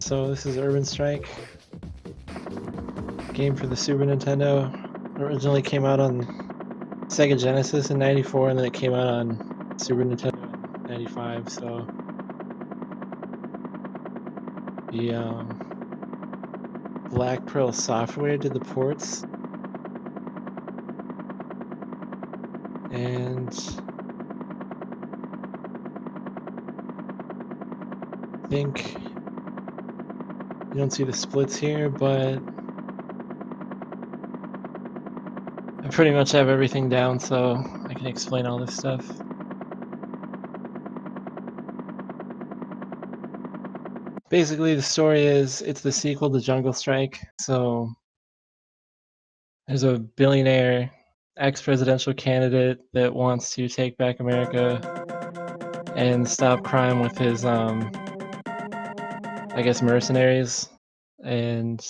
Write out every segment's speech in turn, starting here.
So this is Urban Strike, game for the Super Nintendo. Originally came out on Sega Genesis in '94, and then it came out on Super Nintendo in '95. So the Black Pearl Software did the ports, and I think you don't see the splits here, but I pretty much have everything down, so I can explain all this stuff. Basically, the story is it's the sequel to Jungle Strike. So there's a billionaire ex-presidential candidate that wants to take back America and stop crime with his, I guess, mercenaries. And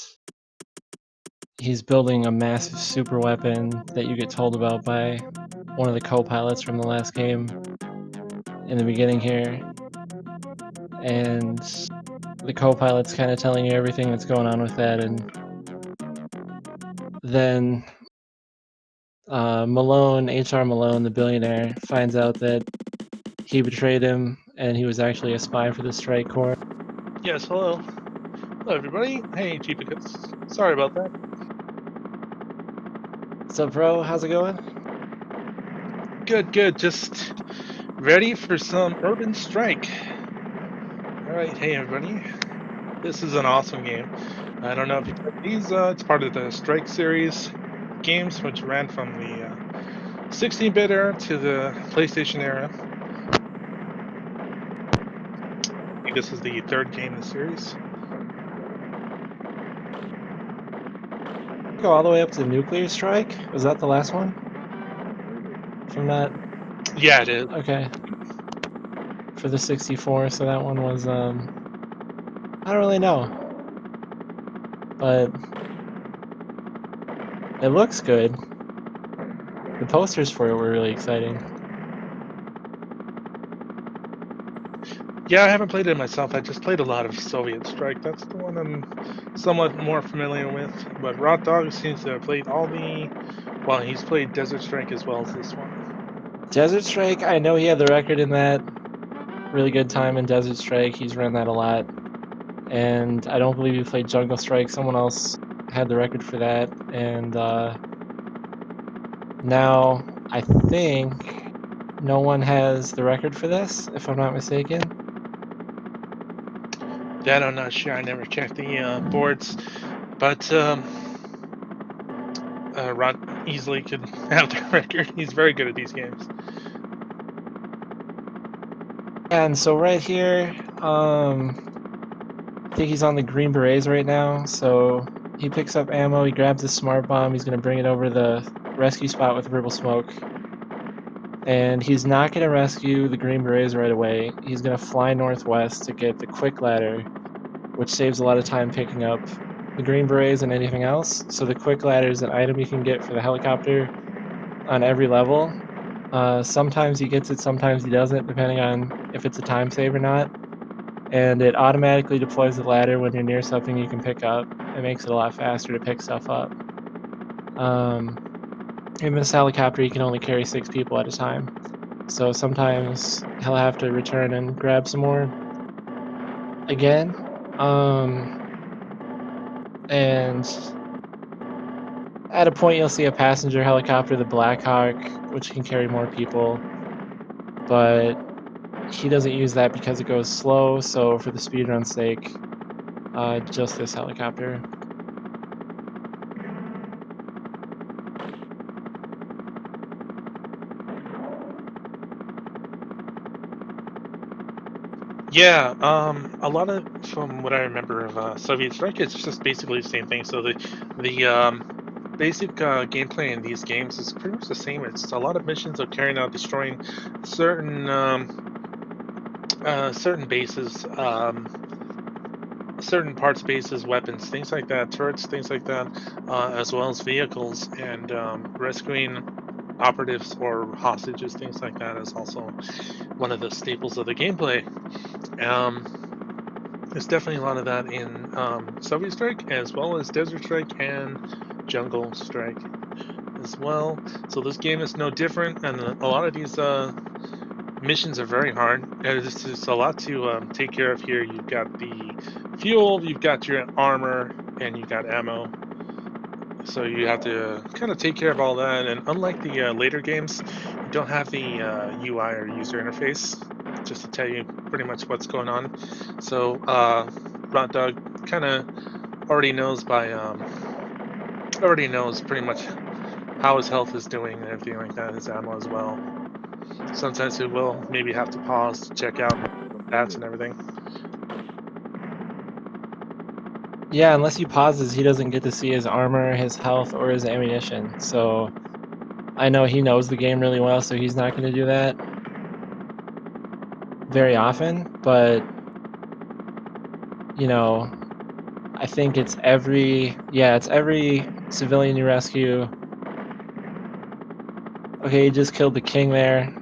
he's building a massive super weapon that you get told about by one of the co-pilots from the last game in the beginning here. And the co-pilot's kind of telling you everything that's going on with that, and then Malone, H.R. Malone, the billionaire, finds out that he betrayed him and he was actually a spy for the Strike Corps. Yes, hello. Hello, everybody. Hey, Jeepicus. Sorry about that. What's up, bro? How's it going? Good, good. Just ready for some Urban Strike. Alright, hey, everybody. This is an awesome game. I don't know if you've played these. It's part of the Strike series games, which ran from the 16-bit era to the PlayStation era. I think this is the third game in the series. Go all the way up to Nuclear Strike? Was that the last one? From that? Yeah, it is. Okay. For the 64, so that one was, I don't really know. But it looks good. The posters for it were really exciting. Yeah, I haven't played it myself. I just played a lot of Soviet Strike. That's the one I'm somewhat more familiar with. But RottDawg seems to have played all the. Well, he's played Desert Strike as well as this one. Desert Strike, I know he had the record in that. Really good time in Desert Strike. He's run that a lot. And I don't believe he played Jungle Strike. Someone else had the record for that. And now I think no one has the record for this, if I'm not mistaken. That I'm not sure. I never checked the boards, but Rod easily could have the record. He's very good at these games. And so right here, I think he's on the Green Berets right now. So he picks up ammo, he grabs a smart bomb, he's gonna bring it over the rescue spot with Ribble Smoke. And he's not gonna rescue the Green Berets right away. He's gonna fly northwest to get the quick ladder, which saves a lot of time picking up the Green Berets and anything else. So the quick ladder is an item you can get for the helicopter on every level. Sometimes he gets it, sometimes he doesn't, depending on if it's a time save or not. And it automatically deploys the ladder when you're near something you can pick up. It makes it a lot faster to pick stuff up. In this helicopter, you can only carry 6 people at a time. So sometimes he'll have to return and grab some more again. And at a point, you'll see a passenger helicopter, the Black Hawk, which can carry more people. But he doesn't use that because it goes slow. So for the speedrun sake, just this helicopter. Yeah, a lot of from what I remember of Soviet Strike, it's just basically the same thing. So the basic gameplay in these games is pretty much the same. It's a lot of missions of carrying out, destroying certain certain bases, certain parts, bases, weapons, things like that, turrets, things like that, as well as vehicles, and rescuing operatives or hostages, things like that, is also one of the staples of the gameplay. Um, There's definitely a lot of that in Soviet Strike, as well as Desert Strike and Jungle Strike as well. So this game is no different, and a lot of these missions are very hard. There's a lot to take care of here. You've got the fuel, you've got your armor, and you got ammo. So you have to kind of take care of all that. And unlike the later games, you don't have the UI or user interface just to tell you pretty much what's going on. So RottDawg kind of already knows by already knows pretty much how his health is doing and everything like that, his ammo as well. Sometimes he will maybe have to pause to check out stats and everything. Yeah, unless he pauses, he doesn't get to see his armor, his health, or his ammunition. So I know he knows the game really well, so he's not going to do that very often. But, you know, I think it's every civilian you rescue. Okay, you just killed the king there,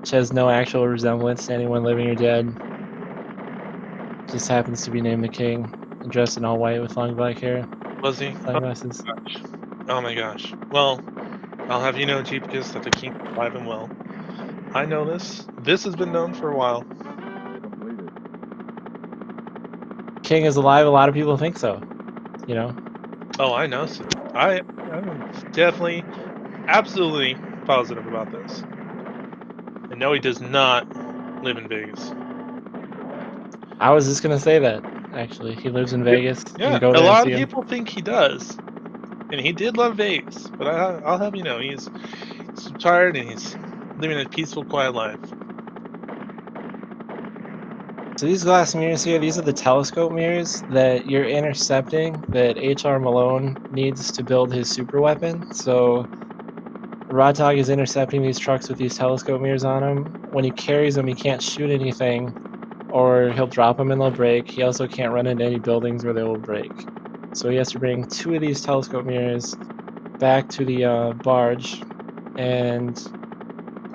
which has no actual resemblance to anyone living or dead. Just happens to be named the king, and dressed in all white with long black hair, Was he? Oh sunglasses. gosh. Oh my gosh. Well, I'll have you know, Jeepkis, that the king is alive and well. I know this. This has been known for a while. King is alive. A lot of people think so. You know. Oh, I know. So I'm definitely, absolutely positive about this. And no, he does not live in Vegas. I was just gonna say that, actually. He lives in Yep. Vegas. You Yeah, can go a there and lot see of him. people think he does, and he did love Vegas. But I'll have you know, he's retired and he's living a peaceful, quiet life. So these glass mirrors here, these are the telescope mirrors that you're intercepting that H.R. Malone needs to build his super weapon. So RottDawg is intercepting these trucks with these telescope mirrors on them. When he carries them, he can't shoot anything, or he'll drop them and they'll break. He also can't run into any buildings where they will break. So he has to bring 2 of these telescope mirrors back to the barge, and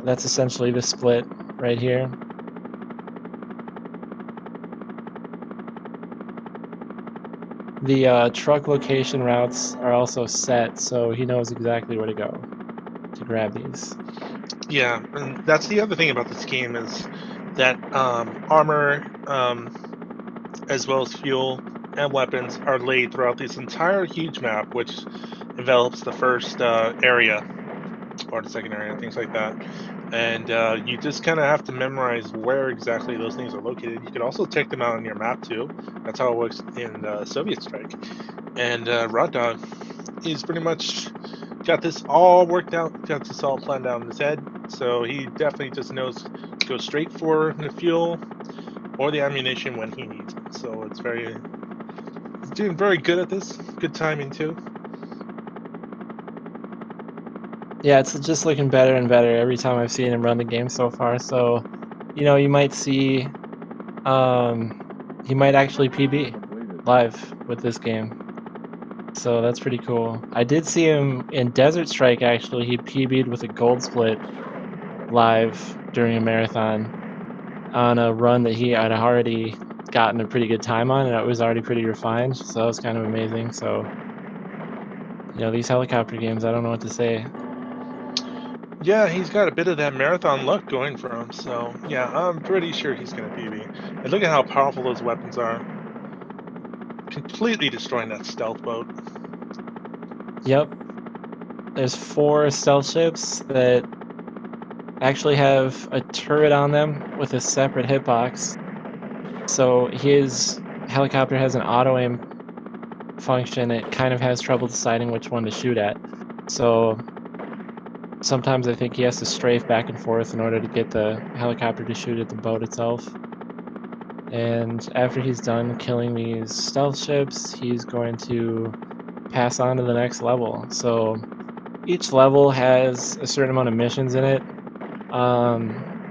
that's essentially the split right here. The truck location routes are also set, so he knows exactly where to go to grab these. Yeah, and that's the other thing about this game is that armor, as well as fuel and weapons, are laid throughout this entire huge map, which envelops the first area or the second area, things like that. And you just kind of have to memorize where exactly those things are located. You can also check them out on your map too. That's how it works in Soviet Strike. And RottDawg, he's pretty much got this all worked out, got this all planned out in his head. So he definitely just knows to go straight for the fuel or the ammunition when he needs it. So it's very, he's doing very good at this. Good timing too. Yeah, it's just looking better and better every time I've seen him run the game so far. So, you might see, um, he might actually PB live with this game. So that's pretty cool. I did see him in Desert Strike. Actually, he PB'd with a gold split live during a marathon on a run that he had already gotten a pretty good time on, and it was already pretty refined. So that was kind of amazing. So, these helicopter games, I don't know what to say. Yeah, he's got a bit of that marathon luck going for him. So yeah, I'm pretty sure he's going to PB. And look at how powerful those weapons are. Completely destroying that stealth boat. Yep, there's 4 stealth ships that actually have a turret on them with a separate hitbox. So his helicopter has an auto aim function. It kind of has trouble deciding which one to shoot at. So sometimes I think he has to strafe back and forth in order to get the helicopter to shoot at the boat itself. And after he's done killing these stealth ships, he's going to pass on to the next level. So each level has a certain amount of missions in it.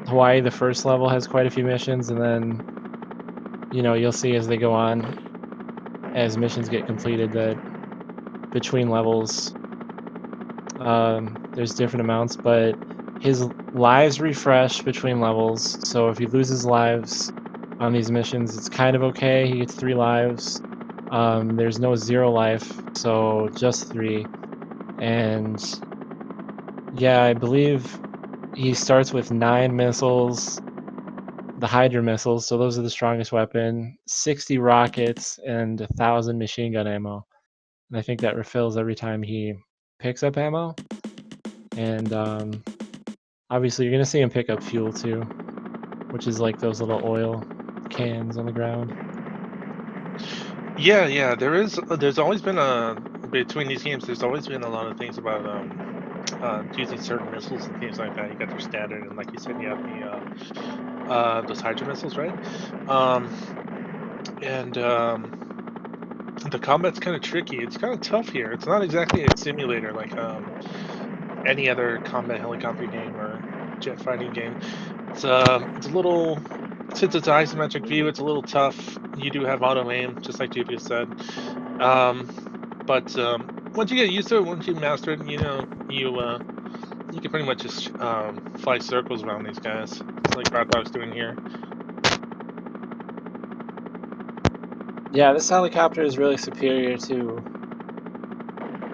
Hawaii, the first level, has quite a few missions, and then you'll see as they go on, as missions get completed, that between levels, there's different amounts, but his lives refresh between levels. So if he loses lives on these missions. It's kind of okay. He gets 3 lives. There's no 0 life, so just 3. And yeah, I believe he starts with 9 missiles, the Hydra missiles, so those are the strongest weapon, 60 rockets, and 1,000 machine gun ammo. And I think that refills every time he picks up ammo. And obviously, you're gonna see him pick up fuel too, which is like those little oil cans on the ground. Yeah, yeah. There's always been a between these games. There's always been a lot of things about using certain missiles and things like that. You got their standard, and like you said, you have those Hydra missiles, right? Um, and the combat's kind of tricky. It's kind of tough here. It's not exactly a simulator like any other combat helicopter game or jet fighting game. It's a little since it's an isometric view, it's a little tough. You do have auto aim, just like JP said. Um, but once you get used to it, once you master it, you can pretty much just fly circles around these guys, like RottDawg's doing here. Yeah, this helicopter is really superior to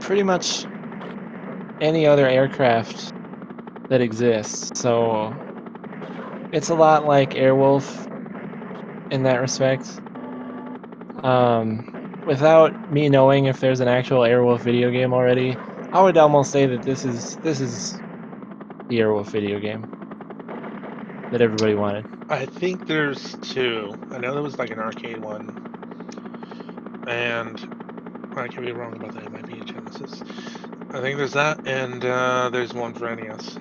pretty much any other aircraft that exists. So it's a lot like Airwolf in that respect. Without me knowing if there's an actual Airwolf video game already, I would almost say that this is the Airwolf video game that everybody wanted. I think there's two. I know there was like an arcade one, and I could be wrong about that. It might be a Genesis. I think there's that, and there's one for NES.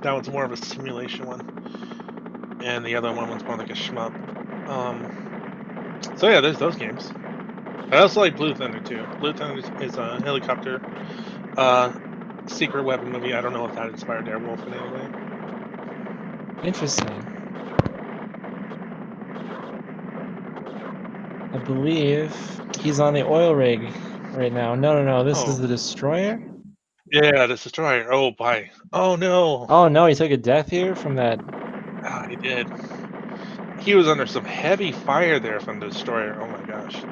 That one's more of a simulation one, and the other one was more like a shmup. So yeah, there's those games. I also like Blue Thunder too. Blue Thunder is a helicopter uh, secret weapon movie. I don't know if that inspired Airwolf in any way. Interesting. I believe he's on the oil rig right now. No, no, no. This is Oh, the destroyer. yeah, this destroyer. Oh, bye. Oh no. Oh no, he took a death here from that. Ah, he did. He was under some heavy fire there from the destroyer. Oh my gosh.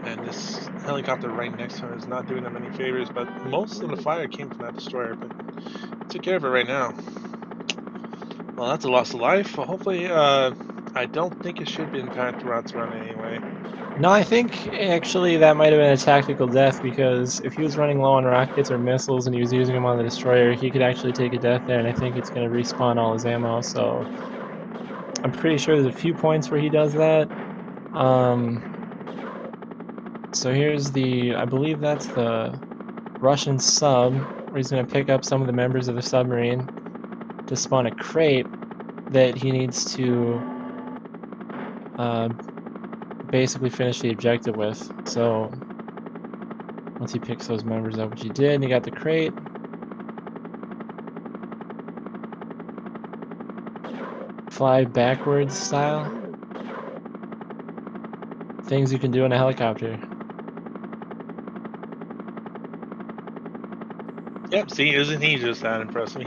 And this helicopter right next to him is not doing them any favors, but most of the fire came from that destroyer, but took care of it right now. Well, that's a loss of life. Well, hopefully, I don't think it should impact Rod's run anyway. No, I think actually that might have been a tactical death because if he was running low on rockets or missiles and he was using them on the destroyer, he could actually take a death there, and I think it's going to respawn all his ammo. So I'm pretty sure there's a few points where he does that. Um, so here's the, I believe that's the Russian sub, where he's going to pick up some of the members of the submarine to spawn a crate that he needs to uh, basically finish the objective with. So once he picks those members up, which he did, and he got the crate, fly backwards style. Things you can do in a helicopter. Yep, see, isn't he just that impressive?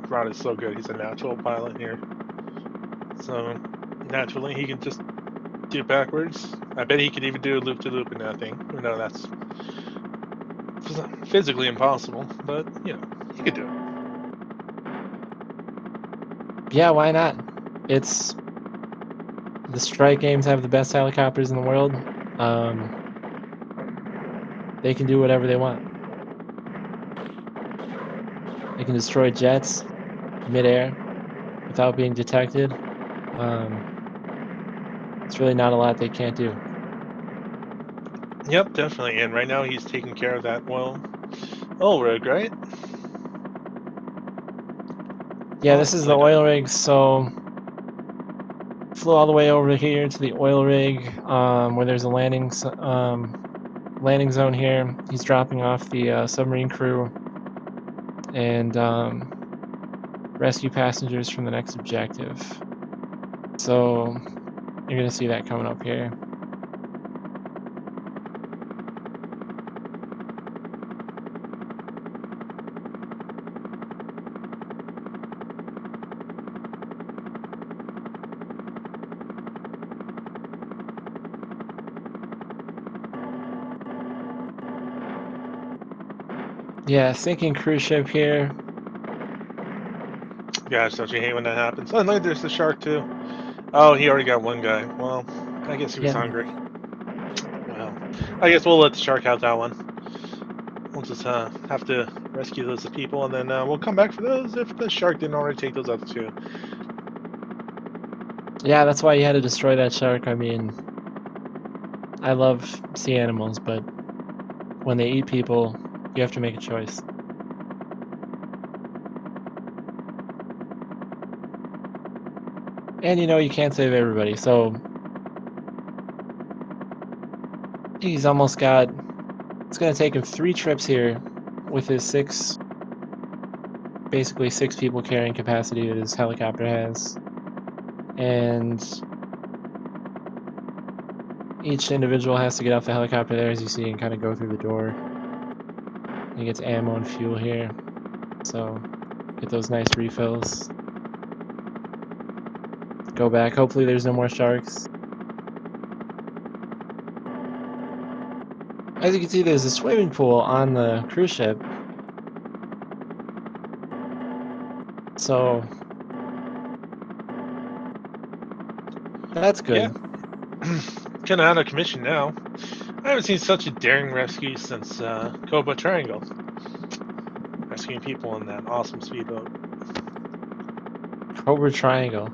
Rod is so good. He's a natural pilot here. So naturally, he can just do it backwards. I bet he could even do a loop to loop in that thing. You know, that's physically impossible, but he could do it. Yeah, why not? It's the strike games have the best helicopters in the world. Um, they can do whatever they want. They can destroy jets midair without being detected. Um, it's really not a lot they can't do. Yep, definitely. And right now he's taking care of that oil rig, right? Yeah, this is the Hopefully not. oil rig. So flew all the way over here to the oil rig, where there's a landing zone here. He's dropping off the submarine crew and rescue passengers from the next objective. So you're gonna see that coming up here. Yeah, sinking cruise ship here. Gosh, don't you hate when that happens? Oh, look, there's the shark too. Oh, he already got one guy. Well, I guess he was Yeah, hungry. Well, I guess we'll let the shark out that one. We'll just have to rescue those people, and then we'll come back for those if the shark didn't already take those other two. yeah, that's why you had to destroy that shark. I mean, I love sea animals, but when they eat people, you have to make a choice. And you know, you can't save everybody, so he's almost got it's gonna take him 3 trips here with his 6 basically 6 people carrying capacity that his helicopter has. And each individual has to get off the helicopter there, as you see, and kinda go through the door. He gets ammo and fuel here, so get those nice refills. Go back, hopefully there's no more sharks. As you can see, there's a swimming pool on the cruise ship, so that's Yeah, good. kind of out of commission now. I haven't seen such a daring rescue since Koba Triangle, rescuing people in that awesome speedboat. Cobra Triangle.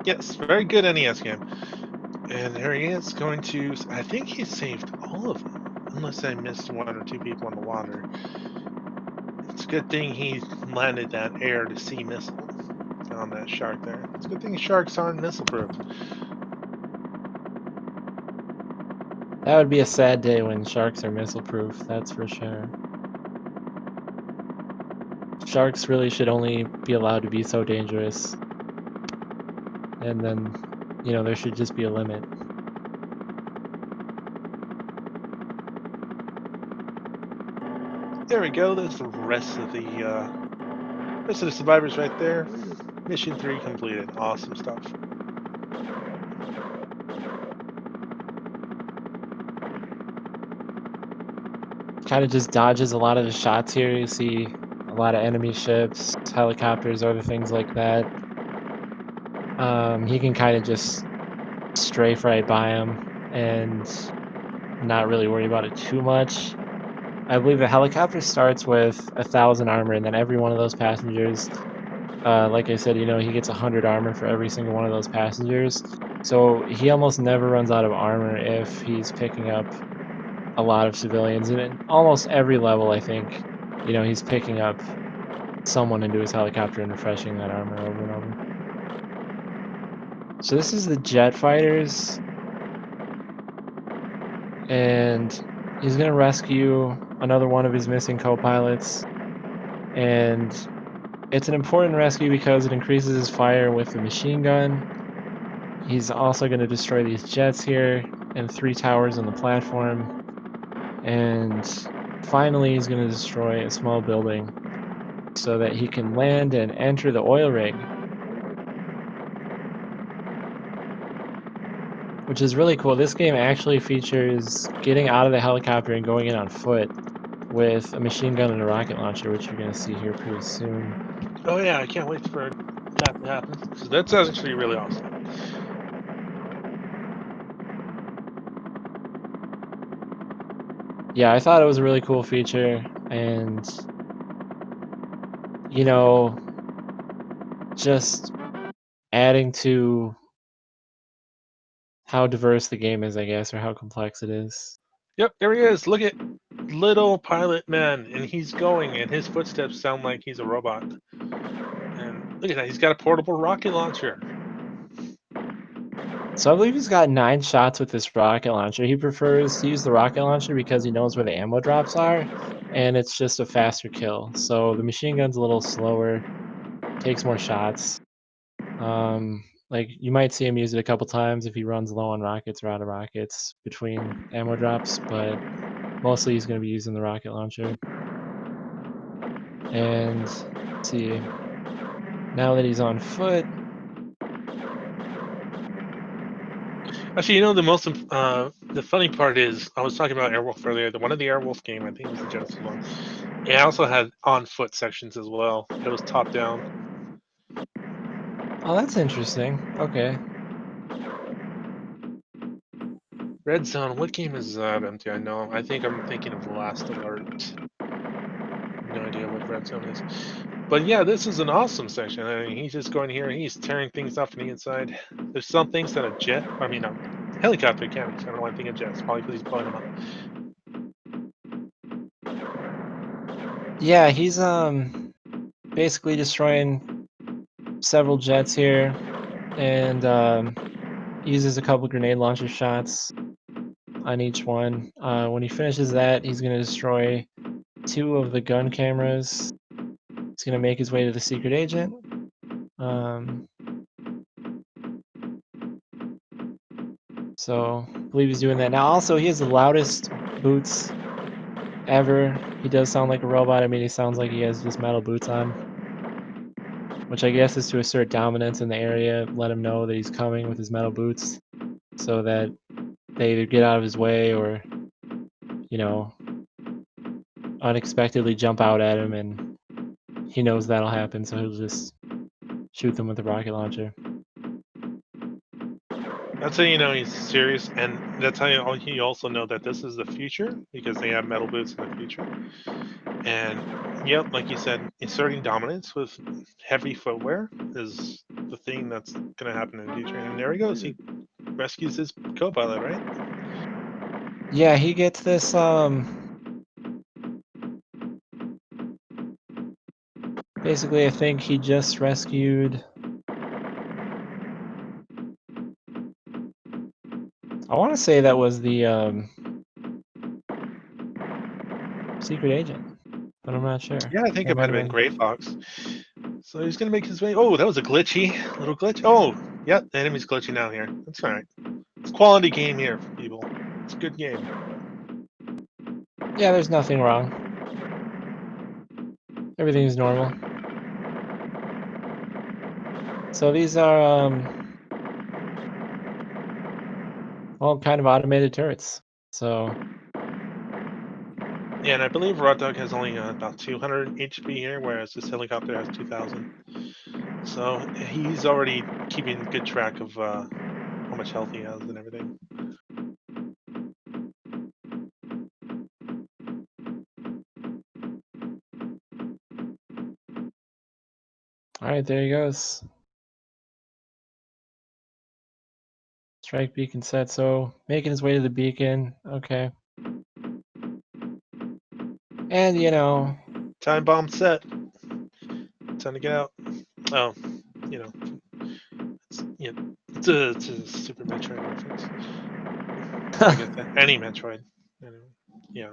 Yes, very good NES game. And there he is going to. I think he saved all of them, unless I missed one or two people in the water. It's a good thing he landed that air to sea missile on that shark there. It's a good thing sharks aren't missile proof. That would be a sad day when sharks are missile proof, that's for sure. Sharks really should only be allowed to be so dangerous, and then, you know, there should just be a limit. There we go. There's the rest of the survivors right there. Mission 3 completed. Awesome stuff. Kinda just dodges a lot of the shots here, you see a lot of enemy ships, helicopters, other things like that. He can kinda just strafe right by him and not really worry about it too much. I believe the helicopter starts with 1,000 armor, and then every one of those passengers, like I said, you know, he gets 100 armor for every single one of those passengers. So he almost never runs out of armor if he's picking up a lot of civilians. And in almost every level, I think, you know, he's picking up someone into his helicopter and refreshing that armor over and over. So this is the jet fighters, and he's gonna rescue another one of his missing co-pilots. And it's an important rescue because it increases his fire with the machine gun. He's also gonna destroy these jets here and 3 towers on the platform, and finally, he's gonna destroy a small building so that he can land and enter the oil rig, which is really cool. This game actually features getting out of the helicopter and going in on foot with a machine gun and a rocket launcher, which you're gonna see here pretty soon. Oh yeah, I can't wait for that to happen. So that's actually really awesome. Yeah, I thought it was a really cool feature, and, you know, just adding to how diverse the game is, I guess, or how complex it is. Yep, there he is. Look at little pilot man, and he's going, and his footsteps sound like he's a robot. And look at that, he's got a portable rocket launcher. So I believe he's got 9 shots with this rocket launcher. He prefers to use the rocket launcher because he knows where the ammo drops are, and it's just a faster kill. So the machine gun's a little slower, takes more shots. Like, you might see him use it a couple times if he runs low on rockets or out of rockets between ammo drops, but mostly he's gonna be using the rocket launcher. And, let's see, now that he's on foot, Actually, the funny part is I was talking about Airwolf earlier. The one of the Airwolf game, I think it was the Genesis one. It also had on foot sections as well. It was top down. Oh, that's interesting. Okay. Red Zone. What game is that, MT? I know. I think I'm thinking of Last Alert. No idea what Red Zone is. But yeah, this is an awesome section. I mean, he's just going here and he's tearing things up from the inside. There's some things that a helicopter can't reach. I don't want to think of jets, probably because he's blowing them up. Yeah, he's basically destroying several jets here, and uses a couple grenade launcher shots on each one. When he finishes that, he's gonna destroy 2 of the gun cameras. He's gonna make his way to the secret agent. So I believe he's doing that now. Also, he has the loudest boots ever. He does sound like a robot. I mean, he sounds like he has just metal boots on, which I guess is to assert dominance in the area, let him know that he's coming with his metal boots, so that they either get out of his way or, you know, unexpectedly jump out at him, and he knows that'll happen, so he'll just shoot them with a rocket launcher. That's how you know he's serious, and that's how you also know that this is the future because they have metal boots in the future. And yep, like you said, asserting dominance with heavy footwear is the thing that's going to happen in the future. And there he goes. He rescues his co-pilot, right? Yeah, he gets this basically I think he just rescued, I want to say that was the secret agent, but I'm not sure. Yeah, I think That it might might have have been been. Gray Fox. So he's going to make his way. Oh, that was a glitchy little glitch. Oh, yep, the enemy's glitching out here. That's all right. It's quality game here, people. It's a good game. Yeah, there's nothing wrong. Everything's normal. So these are all kind of automated turrets. So Yeah, and I believe RottDawg has only about 200 HP here, whereas this helicopter has 2,000. So he's already keeping good track of how much health he has and everything. all right, there he goes. Strike beacon set. So making his way to the beacon. Okay. And you know, Time bomb set. Time to get out. Oh, you know, it's a Super Metroid reference. I guess any Metroid. Anyway, yeah.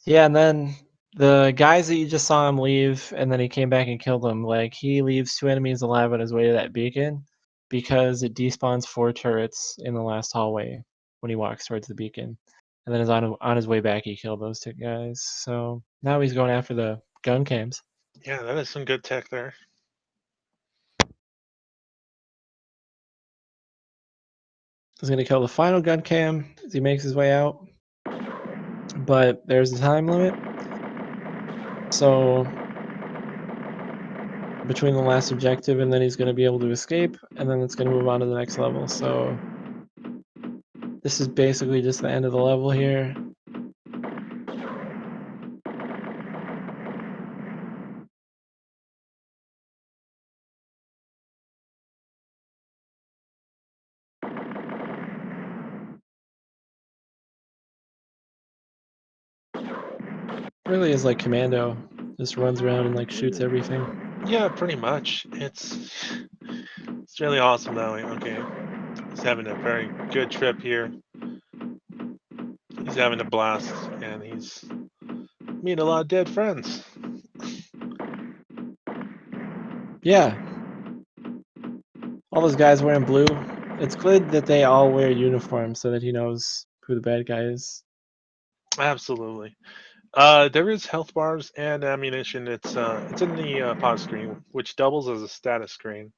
yeah, and then the guys that you just saw him leave, and then he came back and killed them. Like he leaves 2 enemies alive on his way to that beacon because it despawns 4 turrets in the last hallway when he walks towards the beacon. And then on his way back, he killed those 2 guys. So now he's going after the gun cams. Yeah, that is some good tech there. He's gonna kill the final gun cam as he makes his way out. But there's a time limit. So between the last objective and then he's gonna be able to escape, and then it's gonna move on to the next level. So this is basically just the end of the level here. Really is like Commando, just runs around and like shoots everything. Yeah, pretty much. It's really awesome though. Okay, he's having a very good trip here. He's having a blast, and he's meeting a lot of dead friends. Yeah, all those guys wearing blue. It's good that they all wear uniforms so that he knows who the bad guy is. Absolutely. There is health bars and ammunition. It's in the pause screen, which doubles as a status screen.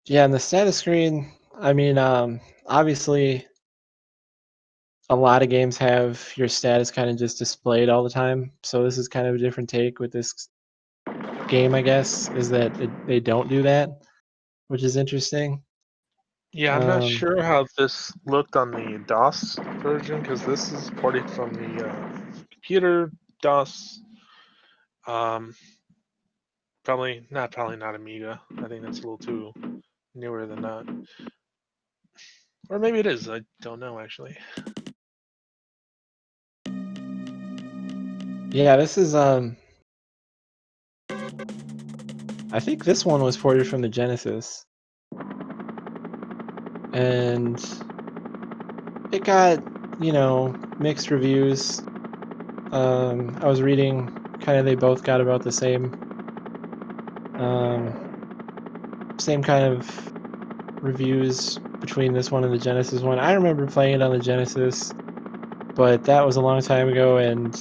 Yeah, and the status screen, I mean, obviously, a lot of games have your status kind of just displayed all the time. So this is kind of a different take with this game, I guess, is that they don't do that, which is interesting. Yeah, I'm not Um, sure how this looked on the DOS version because this is ported from the computer DOS. Um, probably not Amiga. I think that's a little too newer than that. Or maybe it is. I don't know actually. yeah, this is I think this one was ported from the Genesis, and it got, mixed reviews. I was reading kind of they both got about the um, same kind of reviews between this one and the Genesis one. I remember playing it on the Genesis, but that was a long time ago, and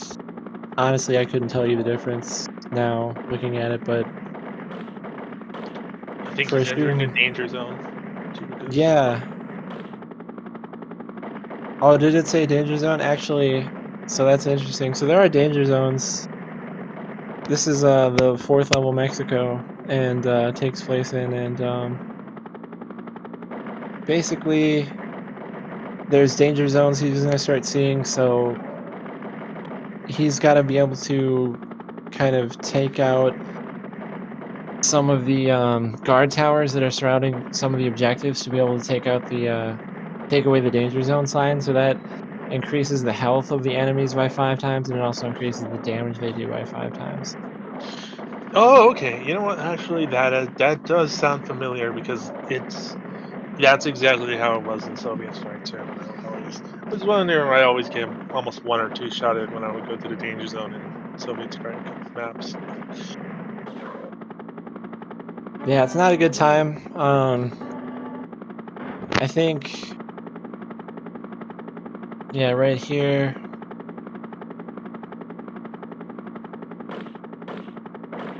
honestly, I couldn't tell you the difference now looking at it. But I think for a he's entering a shooting, danger zone. Jupiter's. yeah. Oh, did it say danger zone? Actually, so that's interesting. So there are danger zones. This is the fourth level Mexico, and takes place in, and basically there's danger zones he's gonna start seeing. So he's got to be able to kind of take out some of the guard towers that are surrounding some of the objectives to be able to take away the danger zone sign. So that increases the health of the enemies by 5 times, and it also increases the damage they do by 5 times. Oh, okay. You know what? Actually, that does sound familiar because that's exactly how it was in Soviet Strike too. I was wondering why I always get almost one or two shotted when I would go to the danger zone in Soviet Strike maps. Yeah, it's not a good time. I think, yeah, right here.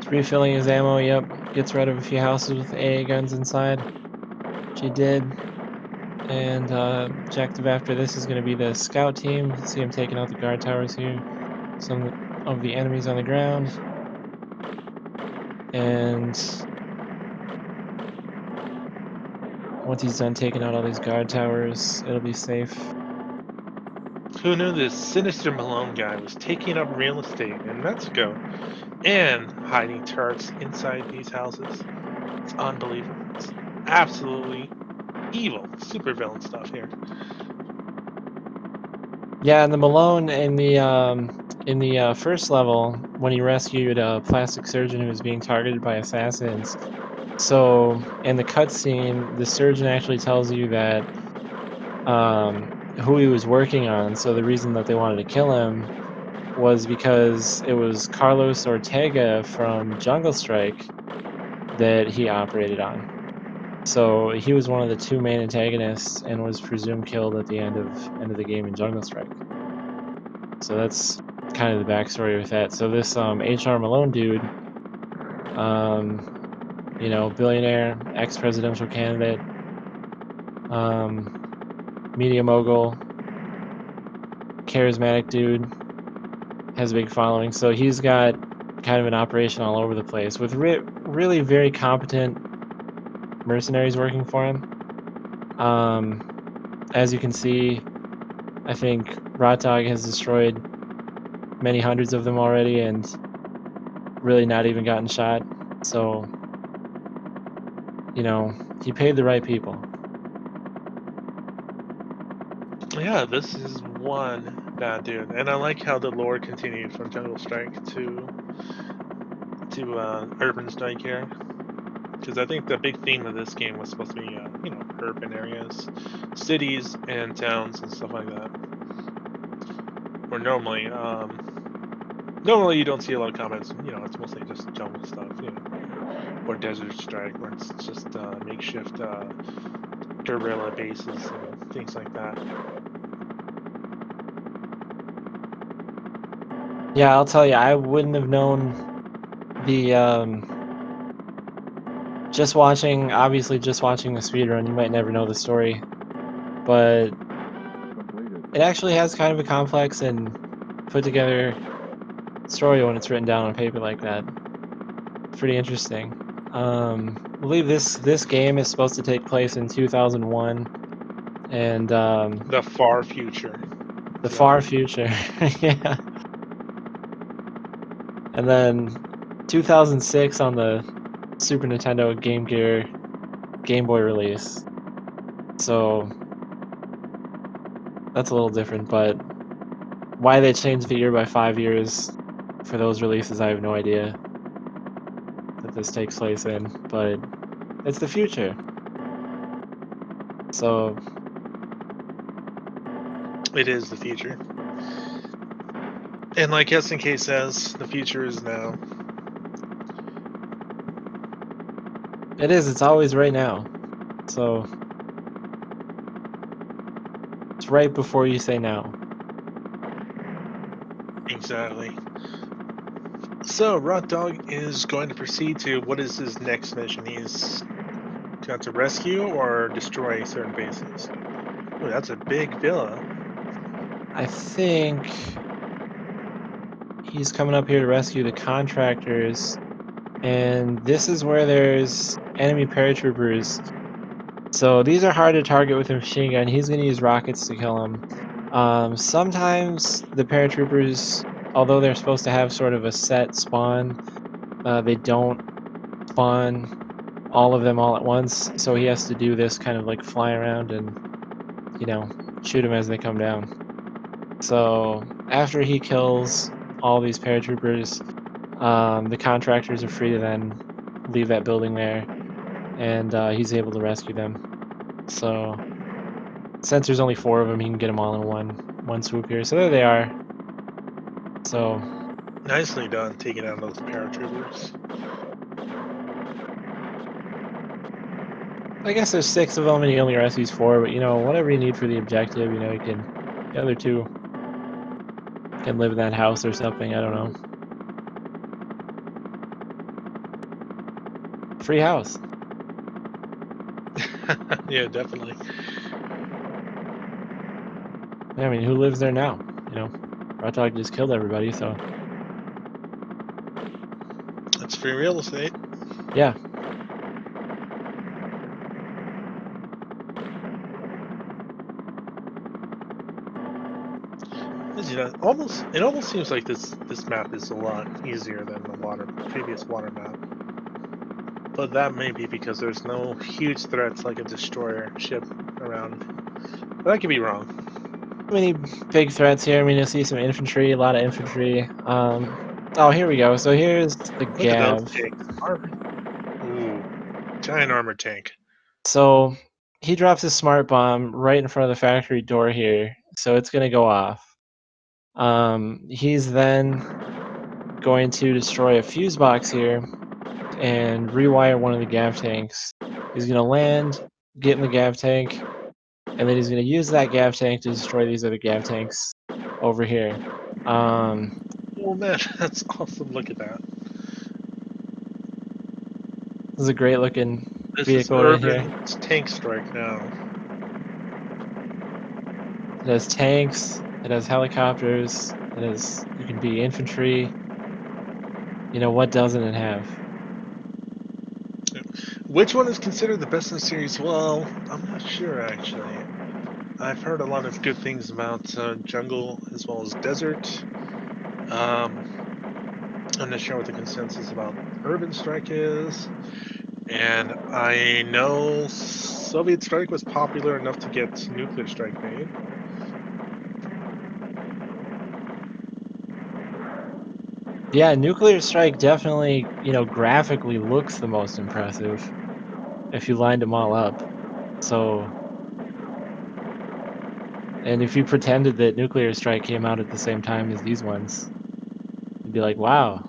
It's refilling his ammo. Yep, gets rid of a few houses with AA guns inside, which he did. And objective after this is going to be the scout team. See him taking out the guard towers here. Some of the enemies on the ground. And once he's done taking out all these guard towers, it'll be safe. Who knew this sinister Malone guy was taking up real estate in Mexico and hiding turrets inside these houses? It's unbelievable. It's absolutely evil, super villain stuff here. Yeah, and the Malone in the first level when he rescued a plastic surgeon who was being targeted by assassins. So in the cutscene, the surgeon actually tells you that who he was working on. So the reason that they wanted to kill him was because it was Carlos Ortega from Jungle Strike that he operated on. So he was one of the two main antagonists and was presumed killed at the end of the game in Jungle Strike. So that's kind of the backstory with that. So this HR Malone dude, um, billionaire, ex-presidential candidate, um, media mogul, charismatic dude, has a big following. So he's got kind of an operation all over the place with really very competent mercenaries working for him. Um, as you can see, I think RottDawg has destroyed many hundreds of them already and really not even gotten shot. So, he paid the right people. Yeah, this is one bad dude, and I like how the lore continued from Jungle Strike to Urban Strike here, because I think the big theme of this game was supposed to be urban areas, cities and towns and stuff like that. Where normally you don't see a lot of comments. It's mostly just jungle stuff. Or Desert Strike, where it's just makeshift guerrilla bases and things like that. Yeah, I'll tell you, I wouldn't have known the obviously just watching the speedrun, you might never know the story, but it actually has kind of a complex and put together story when it's written down on paper like that. It's pretty interesting. I believe this game is supposed to take place in 2001, and The far future. the Is that far right? future. Yeah, and then 2006 on the Super Nintendo Game Gear Game Boy release. So that's a little different, but why they changed the year by 5 years for those releases, I have no idea that this takes place in, but it's the future. So It is the future. And like SNK says, the future is now. it's always right now. So it's right before you say now. Exactly. So RottDawg is going to proceed to what is his next mission? He's got to rescue or destroy certain bases. Ooh, that's a big villa. I think he's coming up here to rescue the contractors, and this is where there's enemy paratroopers. So these are hard to target with a machine gun. He's gonna use rockets to kill them. Sometimes the paratroopers, although they're supposed to have sort of a set spawn, they don't spawn all of them all at once. So he has to do this kind of like fly around and, you know, shoot them as they come down. So after he kills all these paratroopers, the contractors are free to then leave that building there, and he's able to rescue them. So since there's only four of them, he can get them all in one swoop here. So there they are. So Nicely done, taking out those paratroopers. I guess there's six of them, and he only rescues four. But whatever you need for the objective, you can. The other two can live in that house or something. I don't know. Free house. Yeah, definitely. I mean, who lives there now? RottDawg just killed everybody, so That's free real estate. yeah. Almost it almost seems like this map is a lot easier than the previous water map. But that may be because there's no huge threats like a destroyer ship around. But I could be wrong. Many big threats here. I mean, you'll see some infantry, a lot of infantry. Oh, here we go. So here's the Look at those Gav. tanks. Ooh, giant armored tank. So he drops his smart bomb right in front of the factory door here, so it's gonna go off. He's then going to destroy a fuse box here and rewire one of the Gav tanks. He's gonna land, get in the Gav tank, and then he's gonna use that Gav tank to destroy these other Gav tanks over here. Um, Oh man, that's awesome. Look at that. this is a great looking This is vehicle right here. urban tank strike now. It has tanks, it has helicopters, you can be infantry. What doesn't it have? Which one is considered the best in the series? Well, I'm not sure actually. I've heard a lot of good things about jungle as well as desert. Um, I'm not sure what the consensus about urban strike is. And I know Soviet Strike was popular enough to get Nuclear Strike made. Yeah, Nuclear Strike definitely, graphically looks the most impressive if you lined them all up. So, and if you pretended that Nuclear Strike came out at the same time as these ones, you'd be like, wow,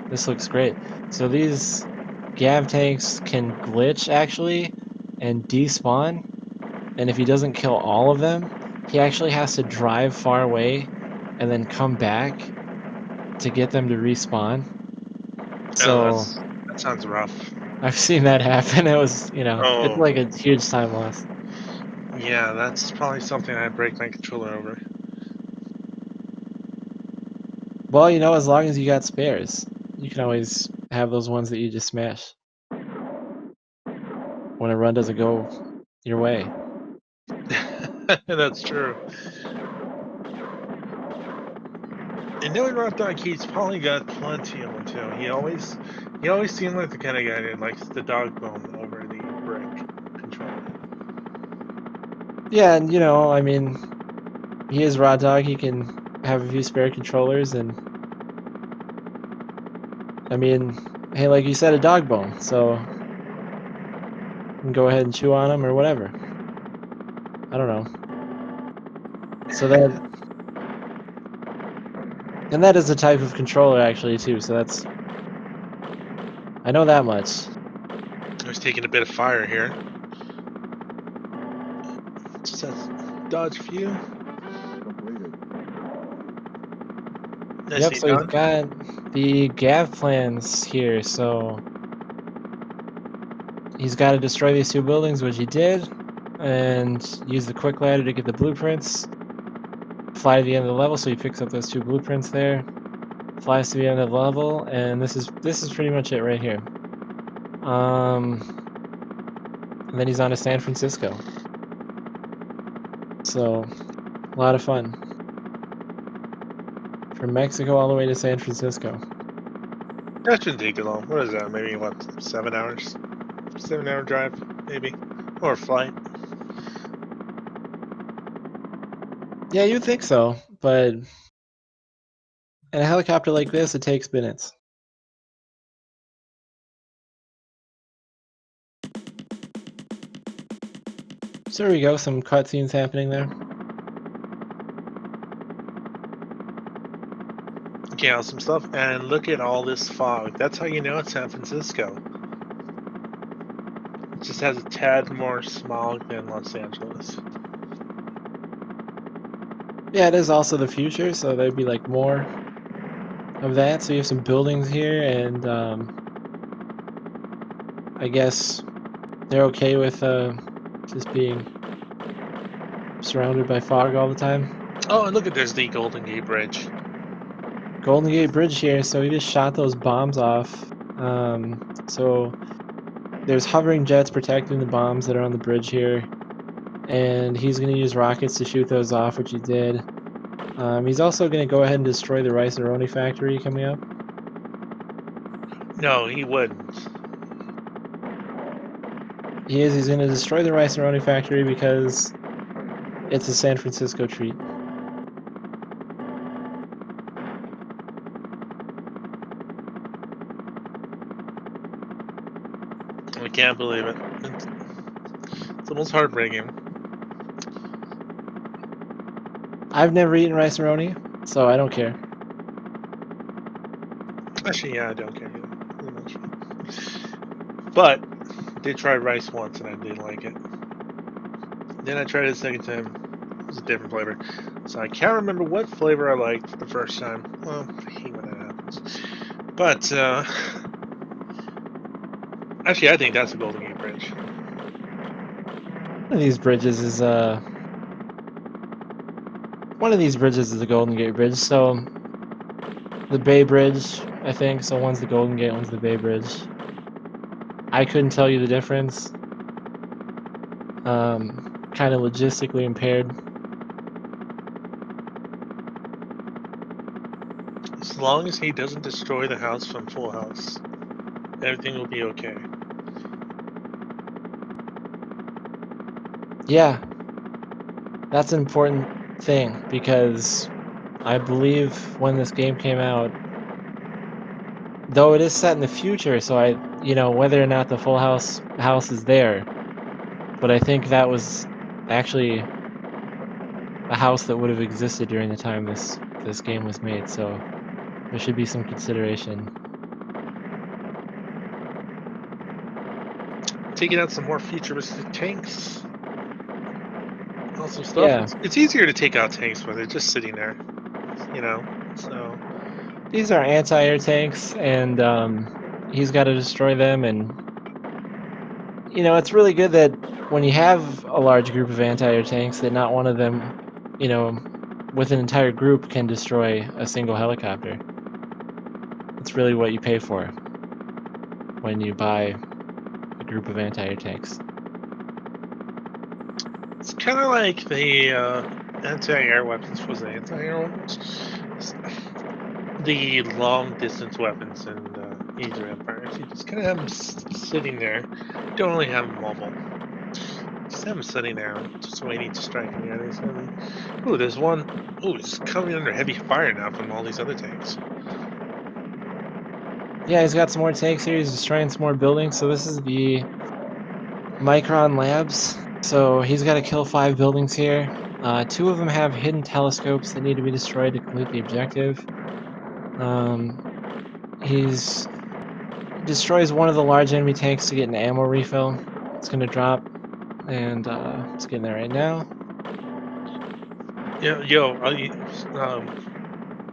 this looks great. So these Gav tanks can glitch actually and despawn, and if he doesn't kill all of them, he actually has to drive far away and then come back to get them to respawn. Oh, So That sounds rough. I've seen that happen. It was, it's Oh, like a huge time loss. yeah, that's probably something I'd break my controller over. Well, as long as you got spares, you can always have those ones that you just smash when a run doesn't go your way. That's true. And knowing RottDawg, he's probably got plenty of them too. He always seemed like the kind of guy that likes the dog bone over the brick controller. Yeah, and I mean, he is RottDawg. He can have a few spare controllers, and I mean, hey, like you said, a dog bone, so you can go ahead and chew on them or whatever. I don't know. So that and that is a type of controller actually too. So I know that much. I was taking a bit of fire here. Says dodge view. Completed. Yep. Nicely So he's done. got the Gav plans here. So he's got to destroy these two buildings, which he did, and use the quick ladder to get the blueprints. Fly to the end of the level, so he picks up those two blueprints there. Flies to the end of the level, and this is pretty much it right here. Um, and then he's on to San Francisco. So a lot of fun from Mexico all the way to San Francisco. That shouldn't take too long. What is that? Maybe what, 7 hours? 7 hour drive, maybe, or flight. Yeah, you'd think so, but in a helicopter like this, it takes minutes. So there we go, some cutscenes happening there. Okay, awesome stuff. And look at all this fog. That's how you know it's San Francisco. It just has a tad more smog than Los Angeles. Yeah, it is also the future, so there'd be like more of that. So you have some buildings here, and I guess they're okay with just being surrounded by fog all the time. Oh, and look at there's the Golden Gate Bridge. Golden Gate Bridge here, so he just shot those bombs off. So there's hovering jets protecting the bombs that are on the bridge here, and he's going to use rockets to shoot those off, which he did. He's also going to go ahead and destroy the Rice-A-Roni factory coming up. No, he wouldn't. He's going to destroy the Rice-A-Roni factory because it's a San Francisco treat. I can't believe it. It's almost heartbreaking. I've never eaten Rice-A-Roni, so I don't care. Actually, yeah, I don't care either, pretty much. But I did try rice once and I didn't like it. Then I tried it a second time. It was a different flavor. So I can't remember what flavor I liked the first time. Well, I hate when that happens. But actually, I think that's a Golden Gate Bridge. One of these bridges is one of these bridges is the Golden Gate Bridge. So the Bay Bridge, I think. So one's the Golden Gate, one's the Bay Bridge. I couldn't tell you the difference. Kind of logistically impaired. As long as he doesn't destroy the house from Full House, everything will be okay. Yeah, that's an important thing because I believe when this game came out, though it is set in the future, so whether or not the Full House is there, but I think that was actually a house that would have existed during the time this game was made. So there should be some consideration. Taking out some more futuristic tanks. Awesome stuff. Yeah, It's easier to take out tanks when they're just sitting there, so these are anti-air tanks, and he's got to destroy them. And it's really good that when you have a large group of anti-air tanks, that not one of them, you know, with an entire group can destroy a single helicopter. That's really what you pay for when you buy a group of anti-air tanks. It's kind of like the anti-air weapons was the anti-air weapons. S- The long distance weapons in Age of Empires. You just kind of have them sitting there. Don't really have them mobile. Just have them sitting there, just waiting to strike. And yeah, ooh, there's one. Ooh, it's coming under heavy fire now from all these other tanks. Yeah, he's got some more tanks here. He's destroying some more buildings. So this is the Micron Labs. So he's got to kill 5 buildings here. 2 of them have hidden telescopes that need to be destroyed to complete the objective. Um, he's destroys one of the large enemy tanks to get an ammo refill. It's gonna drop, and it's getting there right now. Yeah, yo,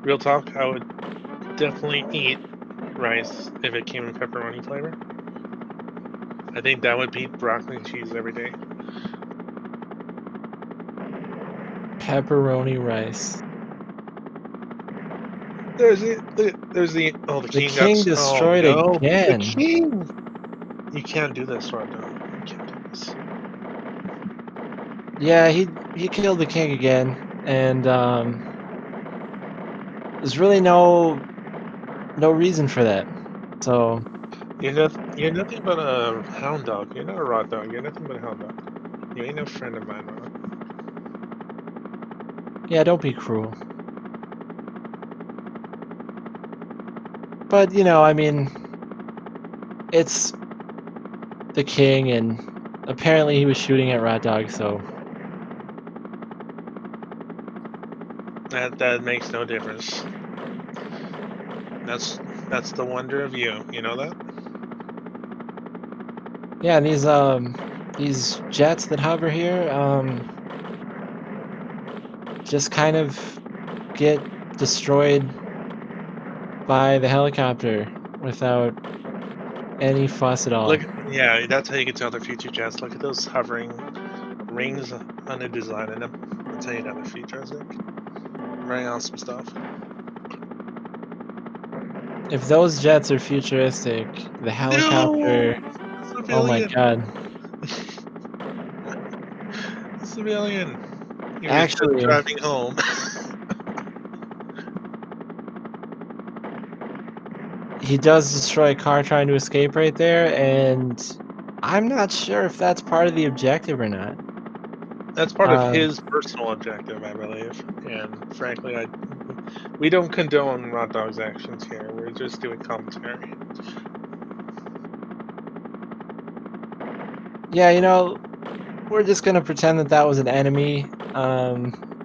real talk. I would definitely eat rice if it came in pepperoni flavor. I think that would beat broccoli and cheese every day. Pepperoni rice. There's the oh, the The king got king oh destroyed no, the again. king. You can't do this, RottDawg. You can't do this. Yeah, he killed the king again, and there's really no reason for that. So You're nothing but a hound dog. You're not a RottDawg. You're nothing but a hound dog. You ain't no friend of mine, Rod. yeah, don't be cruel. But I mean, it's the king, and apparently he was shooting at RottDawg. So That makes no difference. That's that's the wonder of you. You know that? yeah, and these jets that hover here just kind of get destroyed by the helicopter without any fuss at all. Look, yeah, that's how you can tell they're future jets. Look at those hovering rings on the design in them. That's how you know they're futuristic. Very awesome stuff. If those jets are futuristic, the No, helicopter, oh my civilian, god. civilian. He was just Actually, driving home. he does destroy a car trying to escape right there, and I'm not sure if that's part of the objective or not. That's part of Um, his personal objective, I believe. And frankly, we don't condone RottDawg's actions here. We're just doing commentary. yeah, we're just gonna pretend that that was an enemy,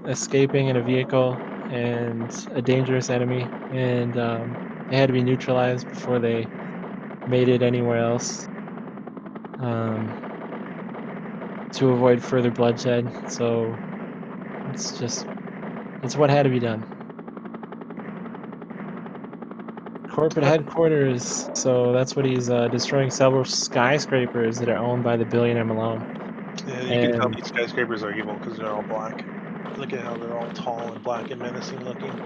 escaping in a vehicle, and a dangerous enemy, and, they had to be neutralized before they made it anywhere else, um, to avoid further bloodshed, so it's what had to be done. Corporate Uh, headquarters, so that's what he's, destroying several skyscrapers that are owned by the billionaire Malone, yeah, you can tell and these skyscrapers are evil because they're all black. Look at how they're all tall and black and menacing looking.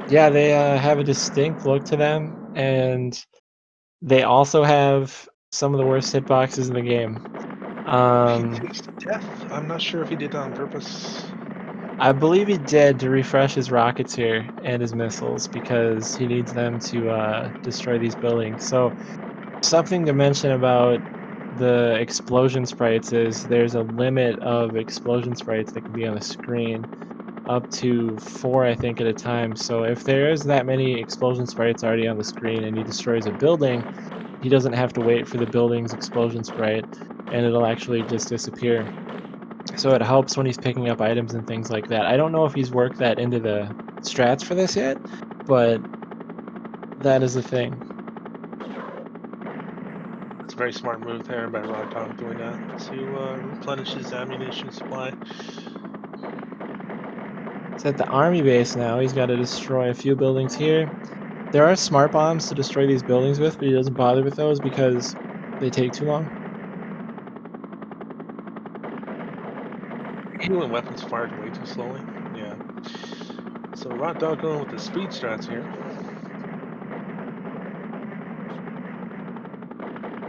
yeah, they, have a distinct look to them, and they also have some of the worst hitboxes in the game. He Um, tasted death. I'm not sure if he did that on purpose. I believe he did to refresh his rockets here and his missiles because he needs them to, destroy these buildings. So, something to mention about the explosion sprites is there's a limit of explosion sprites that can be on the screen, up to 4, I think, at a time. So, if there is that many explosion sprites already on the screen and he destroys a building, he doesn't have to wait for the building's explosion sprite, and it'll actually just disappear. So it helps when he's picking up items and things like that. I don't know if he's worked that into the strats for this yet, but that is a thing. It's a very smart move there by RottDawg doing that to replenish his ammunition supply. He's at the army base now. He's got to destroy a few buildings here. There are smart bombs to destroy these buildings with, but he doesn't bother with those because they take too long. Healing weapons fired way too slowly. Yeah. So RottDawg going with the speed strats here.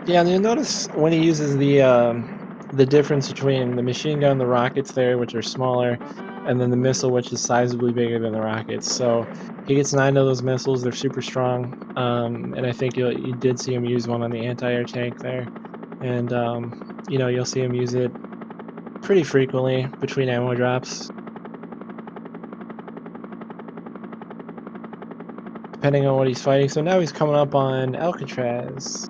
Yeah, and you'll notice when he uses the difference between the machine gun, the rockets there, which are smaller, and then the missile, which is sizably bigger than the rockets. So he gets 9 of those missiles. They're super strong, and I think you did see him use one on the anti-air tank there, and you'll see him use it pretty frequently between ammo drops, depending on what he's fighting. So now he's coming up on Alcatraz.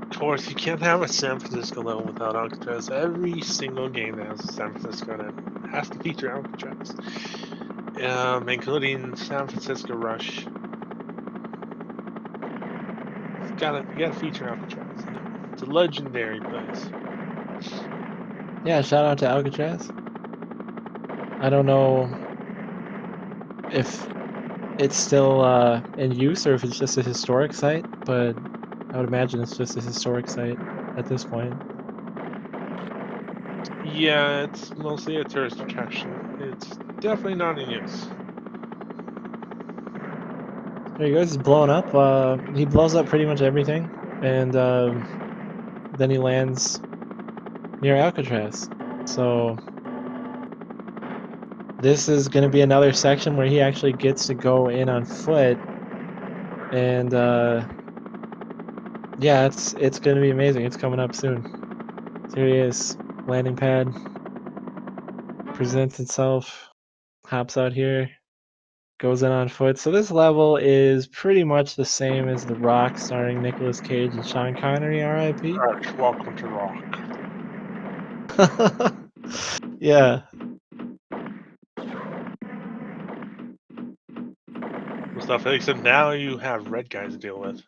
Of course, you can't have a San Francisco level without Alcatraz. Every single game that has a San Francisco in it has to feature Alcatraz, including San Francisco Rush. You gotta feature Alcatraz. It's a legendary place. Yeah, shout out to Alcatraz. I don't know if it's still in use or if it's just a historic site, but I would imagine it's just a historic site at this point. Yeah, it's mostly a tourist attraction. It's definitely not in use. There he goes. He's blowing up. He blows up pretty much everything, and then he lands near Alcatraz. So this is going to be another section where he actually gets to go in on foot, and yeah, it's going to be amazing. It's coming up soon. So here he is, landing pad, presents itself, hops out here, goes in on foot. So this level is pretty much the same as The Rock, starring Nicolas Cage and Sean Connery, R.I.P. Welcome to Rock. Yeah. Well, stuff except now you have red guys to deal with.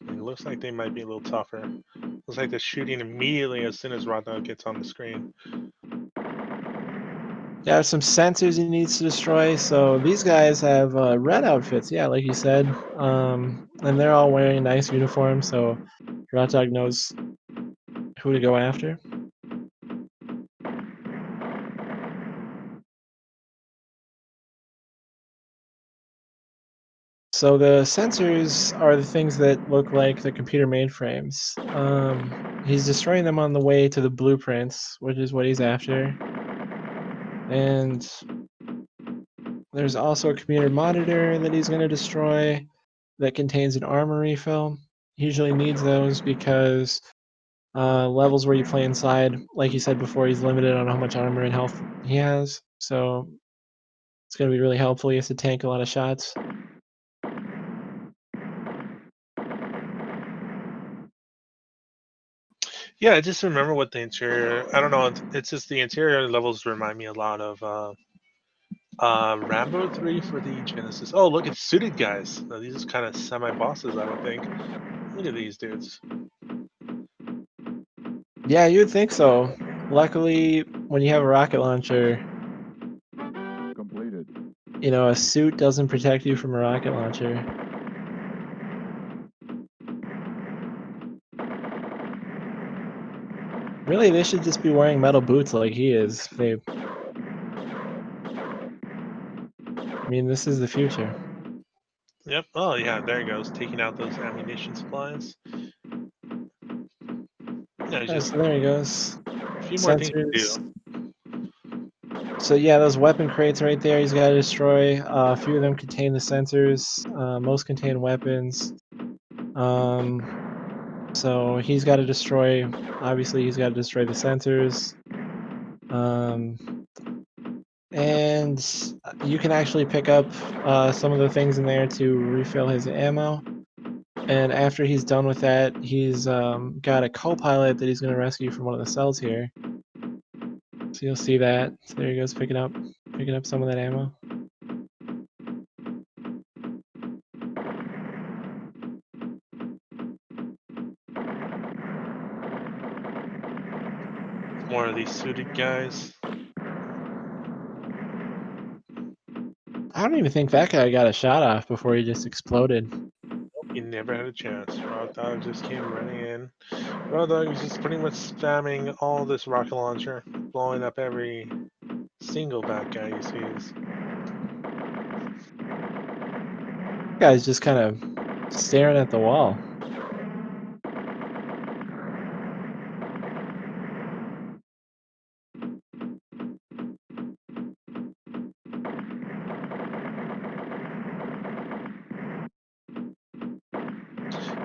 It looks like they might be a little tougher. Looks like they're shooting immediately as soon as RottDawg gets on the screen. Yeah, some sensors he needs to destroy. So these guys have red outfits, yeah, like you said. And they're all wearing nice uniforms, so RottDawg knows who to go after. So the sensors are the things that look like the computer mainframes. He's destroying them on the way to the blueprints, which is what he's after. And there's also a computer monitor that he's going to destroy that contains an armor refill. He usually needs those because levels where you play inside, like you said before, he's limited on how much armor and health he has. So it's going to be really helpful. He has to tank a lot of shots. Yeah, I just remember what the interior. I don't know. It's just the interior levels remind me a lot of Rambo 3 for the Genesis. Oh, look, it's suited guys. Now, these are kind of semi bosses, I would think. Look at these dudes. Yeah, you would think so. Luckily, when you have a rocket launcher, Completed. a suit doesn't protect you from a rocket launcher. Really, they should just be wearing metal boots like he is. I mean, this is the future. Yep. Oh, yeah, there he goes, taking out those ammunition supplies. Yeah, just So there he goes. a few more things to do. Sensors. So yeah, those weapon crates right there, he's got to destroy. A few of them contain the sensors. Most contain weapons. So he's got to destroy. Obviously, he's got to destroy the sensors. Um, and you can actually pick up some of the things in there to refill his ammo. And after he's done with that, he's got a co-pilot that he's going to rescue from one of the cells here. So you'll see that. So there he goes, picking up some of that ammo. More of these suited guys. I don't even think that guy got a shot off before he just exploded. He never had a chance. RottDawg just came running in. RottDawg was just pretty much spamming all this rocket launcher, blowing up every single bad guy he sees. Guy's just kind of staring at the wall.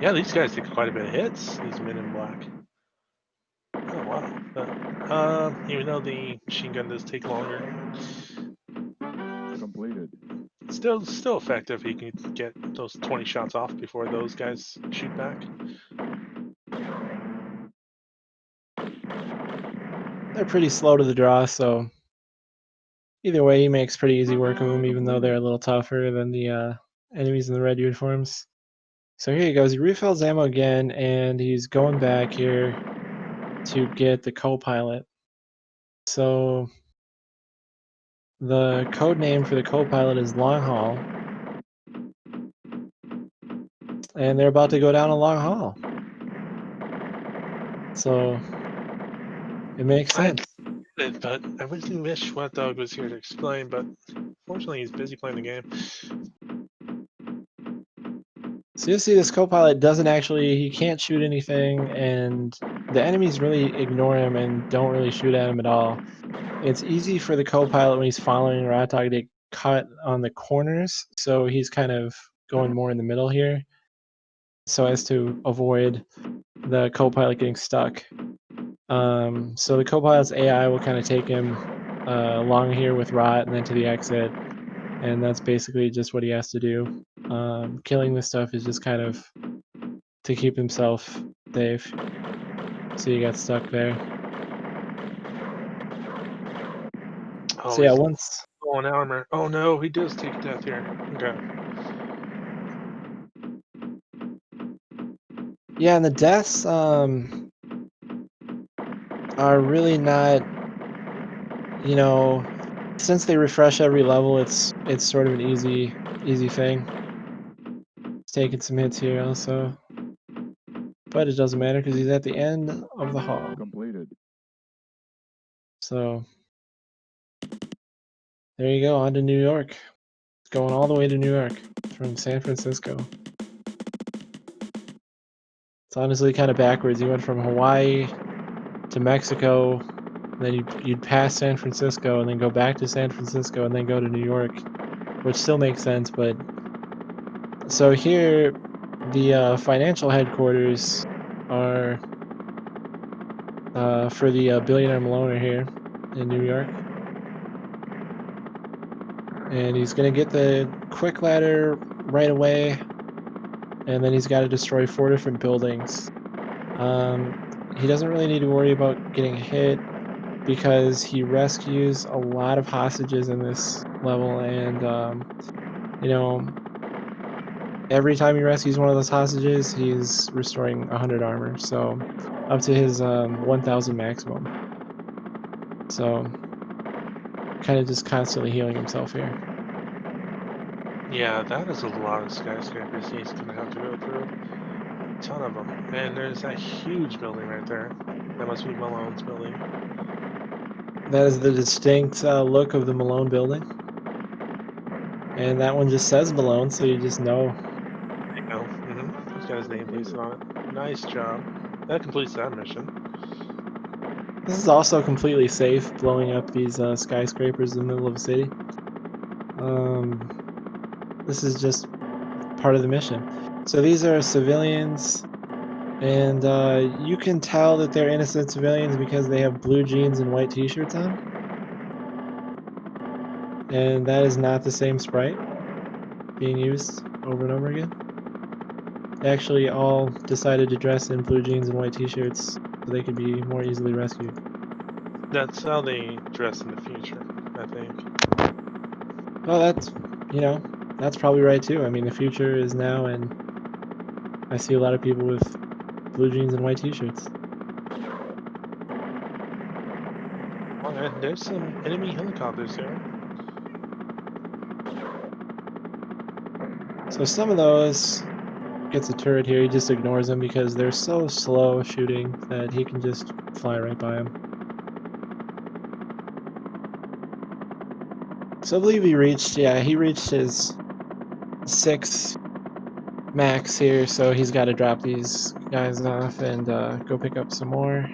Yeah, these guys take quite a bit of hits, these men in black. Oh, wow. But, even though the machine gun does take longer, Completed. still effective. He can get those 20 shots off before those guys shoot back. They're pretty slow to the draw, so either way, he makes pretty easy work of them, even though they're a little tougher than the enemies in the red uniforms. So here he goes. He refills ammo again, and he's going back here to get the co-pilot. So the code name for the co-pilot is Long Haul, and they're about to go down a long haul. So it makes sense. But I really wish RottDawg was here to explain, but fortunately he's busy playing the game. So you'll see this co-pilot doesn't actually, he can't shoot anything, and the enemies really ignore him and don't really shoot at him at all. It's easy for the co-pilot when he's following RottDawg to cut on the corners, so he's kind of going more in the middle here, so as to avoid the co-pilot getting stuck. So the co-pilot's AI will kind of take him along here with Rot and then to the exit, and that's basically just what he has to do. Killing this stuff is just kind of to keep himself safe. So he got stuck there. Oh, So yeah, he's once low on armor. Oh no, he does take death here. Okay. yeah, and the deaths are really not, you know, since they refresh every level, it's sort of an easy thing. He's taking some hits here also, but it doesn't matter because he's at the end of the hall. Completed. So there you go, on to New York. It's going all the way to New York from San Francisco. It's honestly kind of backwards. You went from Hawaii to Mexico, then you'd pass San Francisco and then go back to San Francisco and then go to New York, which still makes sense. But so here, the financial headquarters are for the billionaire Maloner here in New York, and he's gonna get the quick ladder right away, and then he's got to destroy 4 different buildings. He doesn't really need to worry about getting hit because he rescues a lot of hostages in this level, and you know, every time he rescues one of those hostages, he's restoring 100 armor, so up to his 1000 maximum. So kind of just constantly healing himself here. Yeah, that is a lot of skyscrapers he's gonna have to go through. A ton of them. And there's that huge building right there. That must be Malone's building. That is the distinct look of the Malone building, and that one just says Malone, so you just know. There you go. He's got his name pasted on it. Nice job. That completes that mission. This is also completely safe, blowing up these skyscrapers in the middle of a city. This is just part of the mission. So these are civilians, and you can tell that they're innocent civilians because they have blue jeans and white t-shirts on. And that is not the same sprite being used over and over again. They actually all decided to dress in blue jeans and white t-shirts so they could be more easily rescued. That's how they dress in the future, I think. Well, that's probably right too. I mean, the future is now, and I see a lot of people with blue jeans and white t-shirts. Oh, and there's some enemy helicopters there. So some of those gets a turret here, he just ignores them because they're so slow shooting that he can just fly right by them. So I believe he reached his 6 max here, so he's got to drop these guys off and go pick up some more.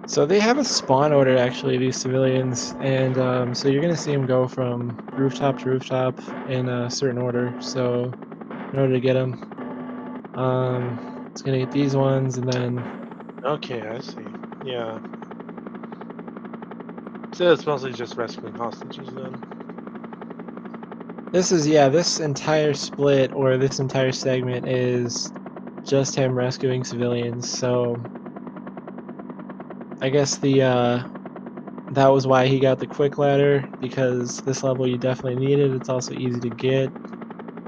So they have a spawn order, actually, these civilians, and so you're gonna see them go from rooftop to rooftop in a certain order. So in order to get them, it's gonna get these ones, and then Okay, I see. Yeah. So it's mostly just rescuing hostages then. this entire split or this entire segment is just him rescuing civilians. So I guess that was why he got the quick ladder, because this level you definitely need it. It's also easy to get.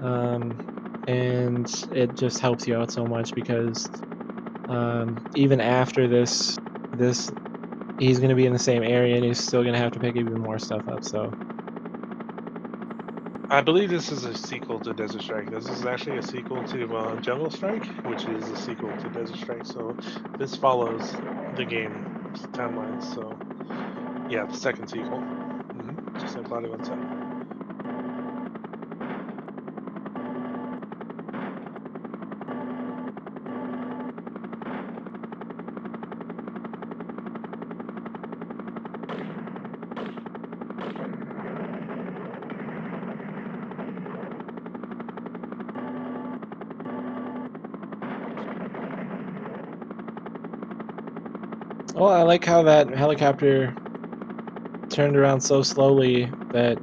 Um, and it just helps you out so much because even after this he's going to be in the same area and he's still going to have to pick even more stuff up. So I believe this is a sequel to Desert Strike. This is actually a sequel to Jungle Strike, which is a sequel to Desert Strike. So this follows the game timeline. So yeah, the second sequel. Just like Claudio said. well, I like how that helicopter turned around so slowly that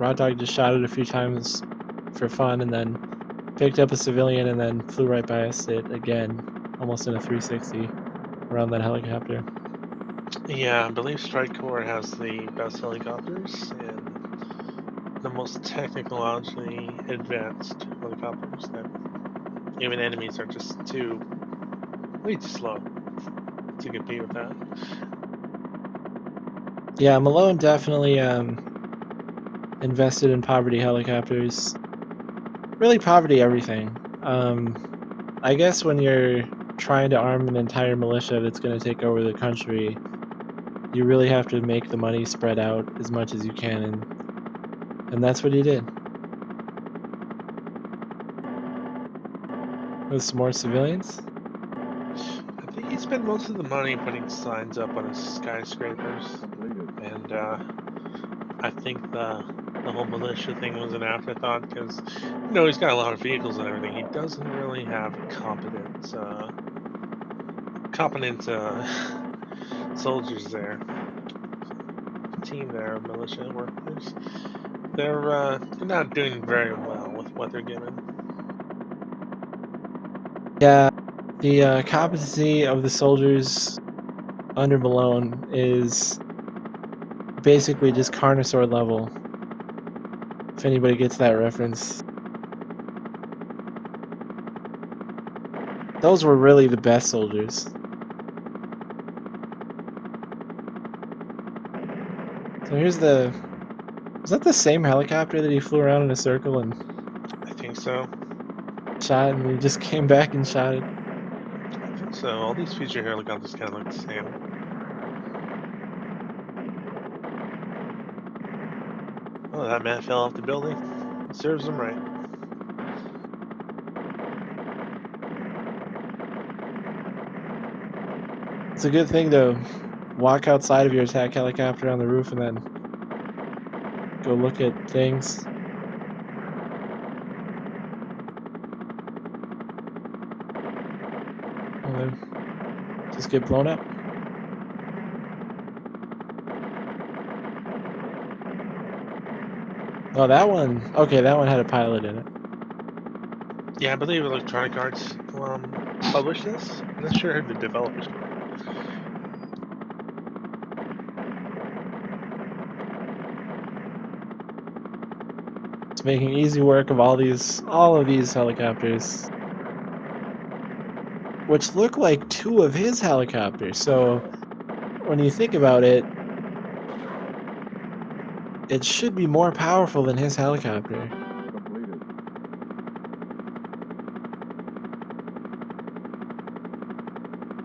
RottDawg just shot it a few times for fun and then picked up a civilian and then flew right past it again, almost in a 360 around that helicopter. Yeah, I believe Strike Corps has the best helicopters and the most technologically advanced helicopters that even enemies are just way too slow to compete with that. Yeah, Malone definitely invested in poverty helicopters. Really poverty everything. I guess when you're trying to arm an entire militia that's going to take over the country, you really have to make the money spread out as much as you can, and that's what he did. With some more civilians. I think he spent most of the money putting signs up on his skyscrapers, Completed. and I think the whole militia thing was an afterthought because he's got a lot of vehicles and everything. He doesn't really have competent soldiers there, team there of militia workers. They're not doing very well with what they're given. Yeah, the competency of the soldiers under Malone is basically just Carnosaur level. If anybody gets that reference, those were really the best soldiers. So here's the. Was that the same helicopter that he flew around in a circle and I think so. shot, and he just came back and shot it? I think so. All these future helicopters kind of look the same. Oh, that man fell off the building. It serves him right. It's a good thing to walk outside of your attack helicopter on the roof and then go look at things. And then just get blown up. Oh, that one. Okay, that one had a pilot in it. Yeah, I believe Electronic Arts published this. I'm not sure who the developers were. It's making easy work of all of these helicopters. which look like two of his helicopters. So when you think about it, it should be more powerful than his helicopter. Completed.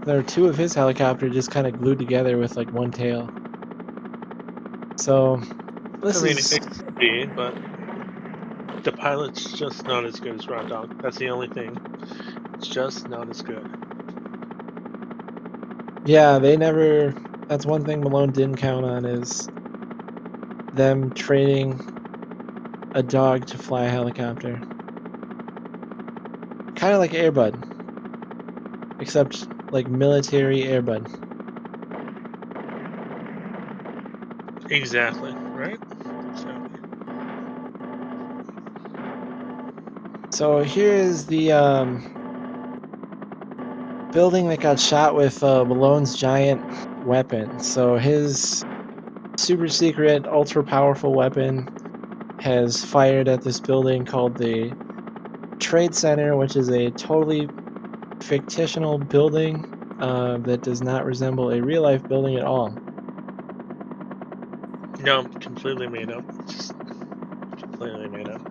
There are two of his helicopters just kind of glued together with like one tail. So this I mean, is it could be, but the pilot's just not as good as RottDawg. That's the only thing. It's just not as good. yeah, they never. That's one thing Malone didn't count on is them training a dog to fly a helicopter. Kind of like Airbud, except like military Airbud. Exactly, right? Exactly. So here is the building that got shot with Malone's giant weapon. So his super secret, ultra powerful weapon has fired at this building called the Trade Center, which is a totally fictional building that does not resemble a real life building at all. No, completely made up. Just completely made up.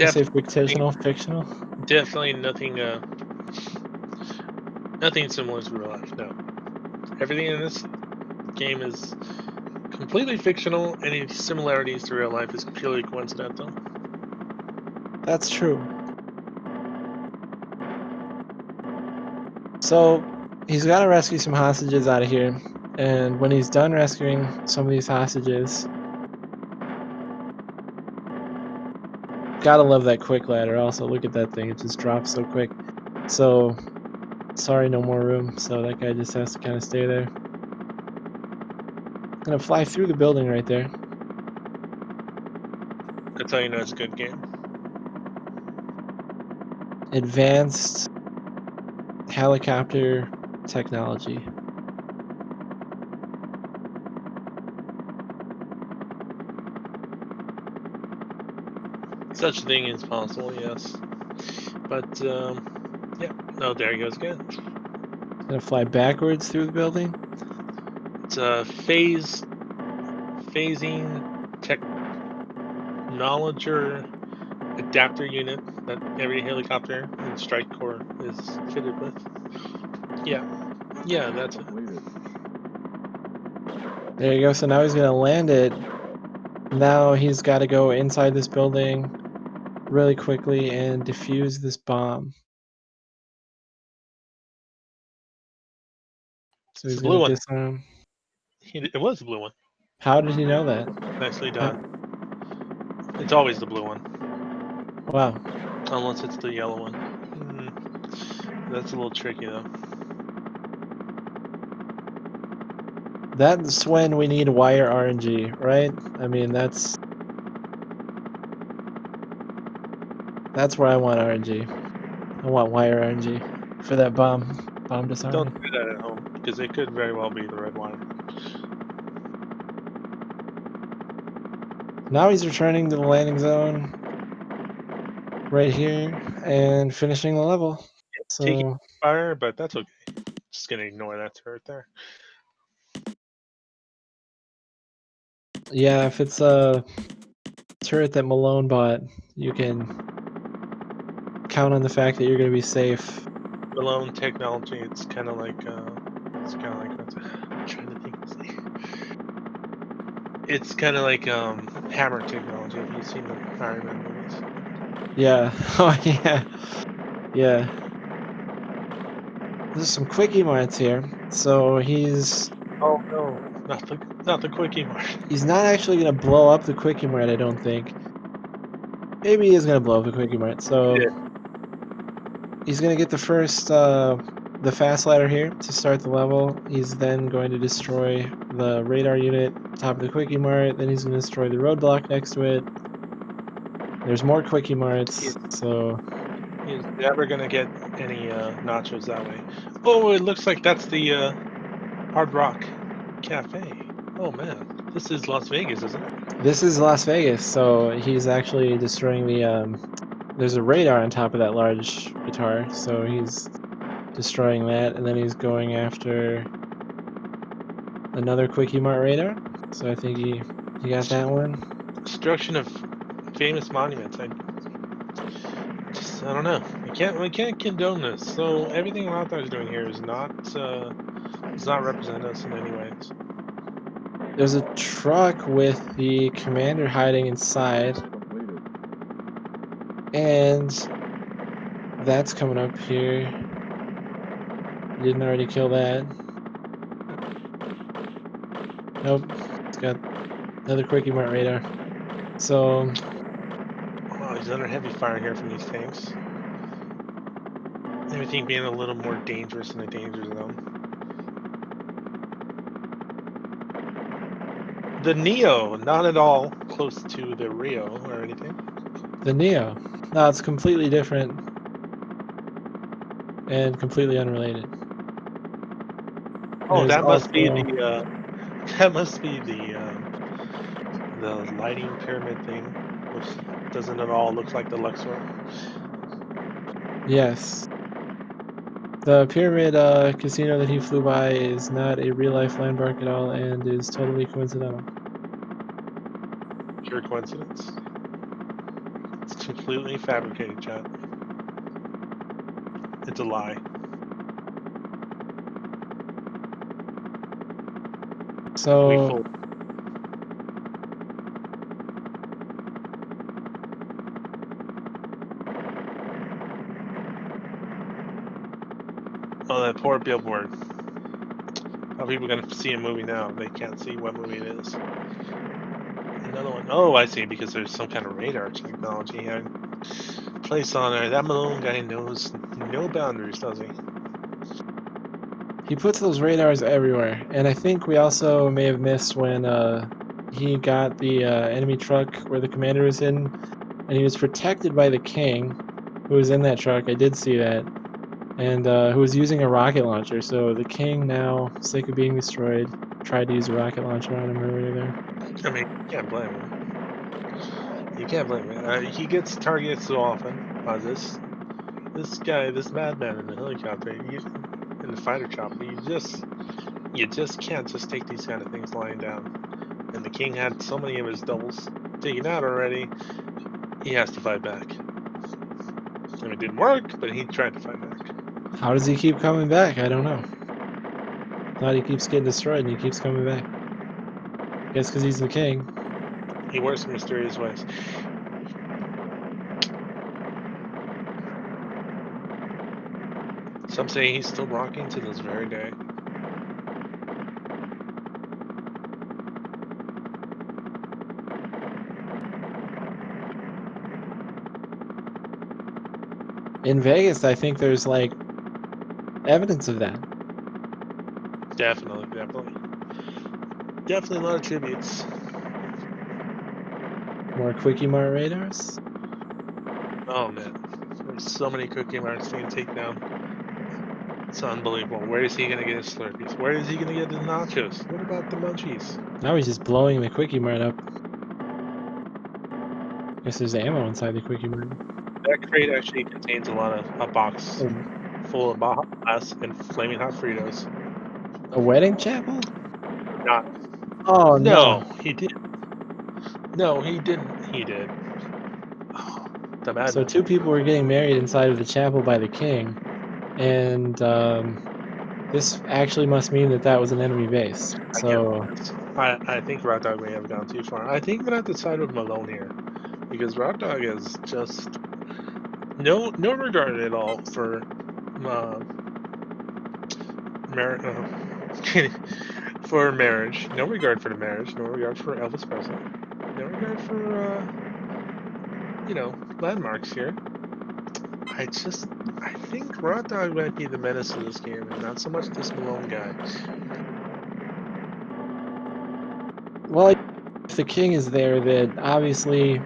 I say Definitely, fictional, fictional. definitely nothing. Nothing similar to real life. No, everything in this game is completely fictional. Any similarities to real life is purely coincidental. That's true. So he's got to rescue some hostages out of here. And when he's done rescuing some of these hostages, gotta love that quick ladder. Also, look at that thing; it just drops so quick. So sorry, no more room. So that guy just has to kind of stay there. Gonna fly through the building right there. That's how you know it's a good game. Advanced helicopter technology. Such a thing is possible, yes. But yeah, no, there he goes again. Gonna fly backwards through the building. It's a phasing technologer adapter unit that every helicopter in Strike Corps is fitted with. Yeah, yeah, that's it. Completed. There you go. So now he's gonna land it. Now he's got to go inside this building really quickly and defuse this bomb. So It's he's the blue gonna one. disarm. It was the blue one. How did he know that? Nicely How, done. It's always the blue one, wow. unless it's the yellow one. That's a little tricky though. That's when we need wire RNG, right? I mean, that's where I want RNG. I want wire RNG for that bomb Don't disarming. do that at home because it could very well be the red wire. Now he's returning to the landing zone right here and finishing the level. Taking So fire, but that's okay. Just gonna ignore that turret there. yeah, if it's a turret that Malone bought, you can count on the fact that you're going to be safe. Malone technology. It's kind of like what's I'm trying to think. It's kind of like hammer technology. If you've seen the Iron Man movies. Yeah. Oh yeah. Yeah. There's some quickie marks here. So Oh no, not the quickie mark. he's not actually going to blow up the quickie mart, I don't think. Maybe he is going to blow up the quickie mart. So he's going to get the first the fast ladder here to start the level. He's then going to destroy the radar unit top of the quickie mart. Then he's going to destroy the roadblock next to it. There's more quickie marts. He's, So he's never gonna get any nachos that way. Oh, it looks like that's the Hard Rock Cafe. Oh man, this is Las Vegas, isn't it? this is Las Vegas. So he's actually destroying the there's a radar on top of that large guitar, so he's destroying that, and then he's going after another Quickie Mart radar. So I think he got that one. Destruction of famous monuments. I don't know. I can't condone this. So everything RottDawg is doing here is not does not represent us in any ways. There's a truck with the commander hiding inside, Completed. and that's coming up here. You didn't already kill that. Nope. It's got another Quickie Mart radar. So Oh, he's under heavy fire here from these tanks. Everything being a little more dangerous in a danger zone. The Neo, not at all close to the Rio or anything. the Neo. No, it's completely different and completely unrelated. Oh, There's that must be also the that must be the lighting pyramid thing, which doesn't at all look like the Luxor. yes. The pyramid casino that he flew by is not a real life landmark at all and is totally coincidental. Pure coincidence. It's completely fabricated, chat. It's a lie. We So fooled. Oh, that poor billboard. How are people gonna see a movie now? They can't see what movie it is. Another one. Oh, I see. Because there's some kind of radar technology here. Place on there. That Malone guy knows no boundaries, does he? he puts those radars everywhere, and I think we also may have missed when he got the enemy truck where the commander was in, and he was protected by the king, who was in that truck. I did see that, and who was using a rocket launcher. So the king, now sick of being destroyed, tried to use a rocket launcher on him earlier there. I mean, you can't blame him. You can't blame him. He gets targeted so often by this guy, this madman in the helicopter, in the fighter chopper. You just can't just take these kind of things lying down. And the king had so many of his doubles taken out already. He has to fight back. I mean, it didn't work, but he tried to fight back. How does he keep coming back? I don't know. Thought he keeps getting destroyed and he keeps coming back. Guess because he's the king. He works in mysterious ways. Some say he's still rocking to this very day. In Vegas, I think there's like evidence of that. Definitely. Definitely a lot of tributes. More Quickie Mart radars. Oh man. There's so many Cookie Marts being taken down. It's unbelievable. Where is he gonna get his Slurpees? Where is he gonna get his nachos? What about the munchies? Now he's just blowing the Quickie Mart up. Guess there's ammo inside the Quickie Mart. That crate actually contains a box Oh, full of Baja Blast and flaming hot Fritos. a wedding chapel? Not. Oh no. No, he did. No, he didn't. He did. Oh, the So madman. two people were getting married inside of the chapel by the king, and this actually must mean that that was an enemy base. I can't So believe this. I think RottDawg may have gone too far. I think I'm gonna have to side with Malone here because RottDawg is just no regard at all for uh, mar- for marriage. No regard for the marriage. No regard for Elvis Presley. No regard for landmarks here. I think RottDawg might be the menace of this game, and not so much this Malone guy. well, if the king is there, then obviously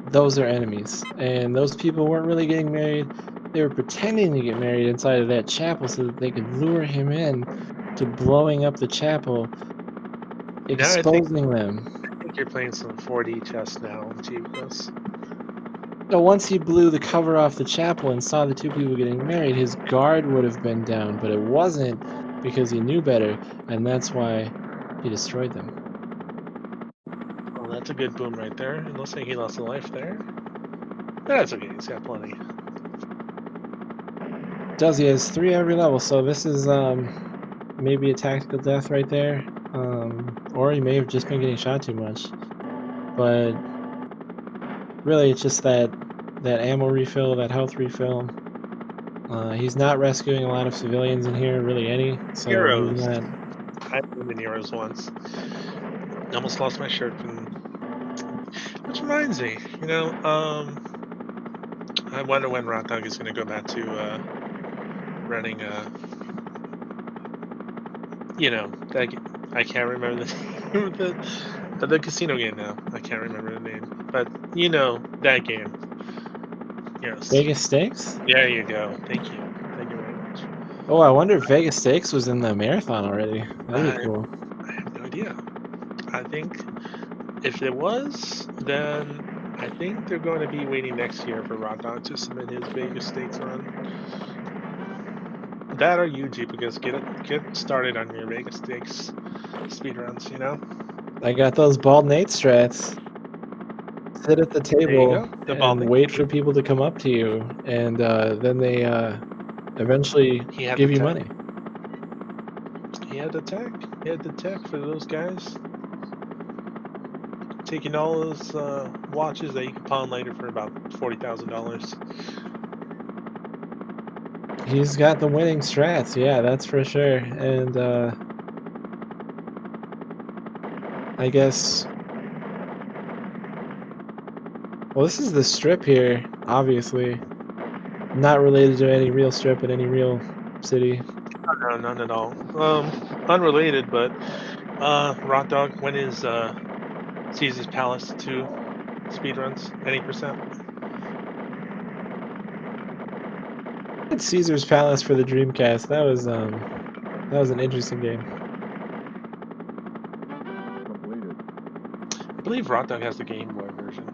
those are enemies, and those people weren't really getting married. They were pretending to get married inside of that chapel so that they could lure him in to blowing up the chapel, Now exposing them. I think you're playing some 4D chess now, Chief Gus. No, once he blew the cover off the chapel and saw the two people getting married, his guard would have been down, but it wasn't because he knew better, and that's why he destroyed them. Well, that's a good boom right there. It looks like he lost a life there. That's okay. He's got plenty. Does he has 3 every level, so this is maybe a tactical death right there. Or he may have just been getting shot too much. But really it's just that ammo refill, that health refill. He's not rescuing a lot of civilians in here, really any, so he's Heroes. not. I've been in Heroes once. Almost lost my shirt from. Which reminds me, I wonder when RottDawg is going to go back to running. I can't remember the name of the casino game now. I can't remember the name, but that game. Yes. Vegas Stakes? There you go. Thank you. Thank you very much. Oh, I wonder if Vegas Stakes was in the marathon already. That'd I be cool. I have no idea. I think if it was, then I think they're going to be waiting next year for RottDawg to submit his Vegas Stakes run. That or YouTube, because get started on your Vegas Stakes speedruns. I got those bald Nate strats. Sit at the There you table go. The and balding. wait for people to come up to you, and then they eventually He had the give you tech. money. He had the tech. He had the tech for those guys. Taking all those watches that you could pawn later for about $40,000. He's got the winning strats, yeah, that's for sure. And I guess, well, this is the strip here, obviously. Not related to any real strip in any real city. No, none at all. Unrelated, but RottDawg, when is Caesar's Palace 2 speedruns? Any percent? It's Caesar's Palace for the Dreamcast. That was an interesting game. Completed. I believe RottDawg has the Game Boy version.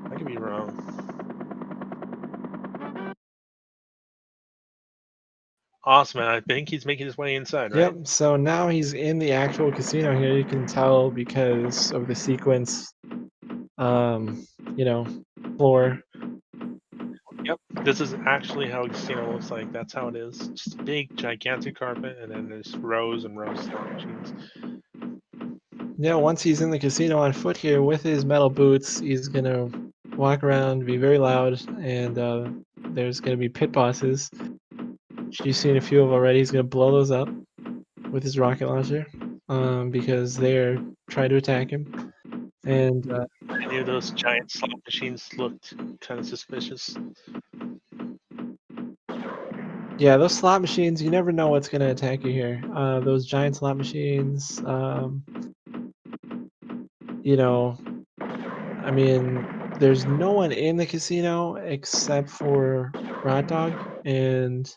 I could be wrong. Awesome, man. I think he's making his way inside, right? Yep, so now he's in the actual casino here. You can tell because of the sequence, um, you know, floor. Yep. This is actually how a casino looks like. That's how it is. Just a big, gigantic carpet, and then there's rows and rows of slot machines. Yeah, once he's in the casino on foot here with his metal boots, he's gonna walk around, be very loud, and there's gonna be pit bosses. You've seen a few of already. He's gonna blow those up with his rocket launcher, because they're trying to attack him. And I knew those giant slot machines looked kind of suspicious. yeah, those slot machines, you never know what's gonna attack you here. Those giant slot machines, you know, I mean, there's no one in the casino except for RottDawg, and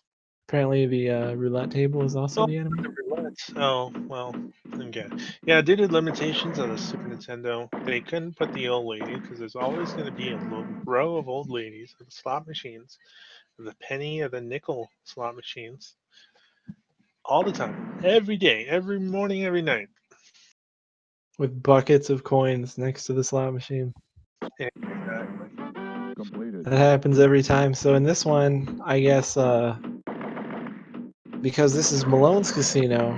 apparently the roulette table is also Oh, the enemy. the roulette. Oh, well, okay. Yeah, due to limitations of the Super Nintendo, they couldn't put the old lady because there's always going to be a row of old ladies with slot machines, the penny or the nickel slot machines, all the time, every day, every morning, every night. With buckets of coins next to the slot machine. Exactly. Completed. That happens every time. So in this one, I guess because this is Malone's casino,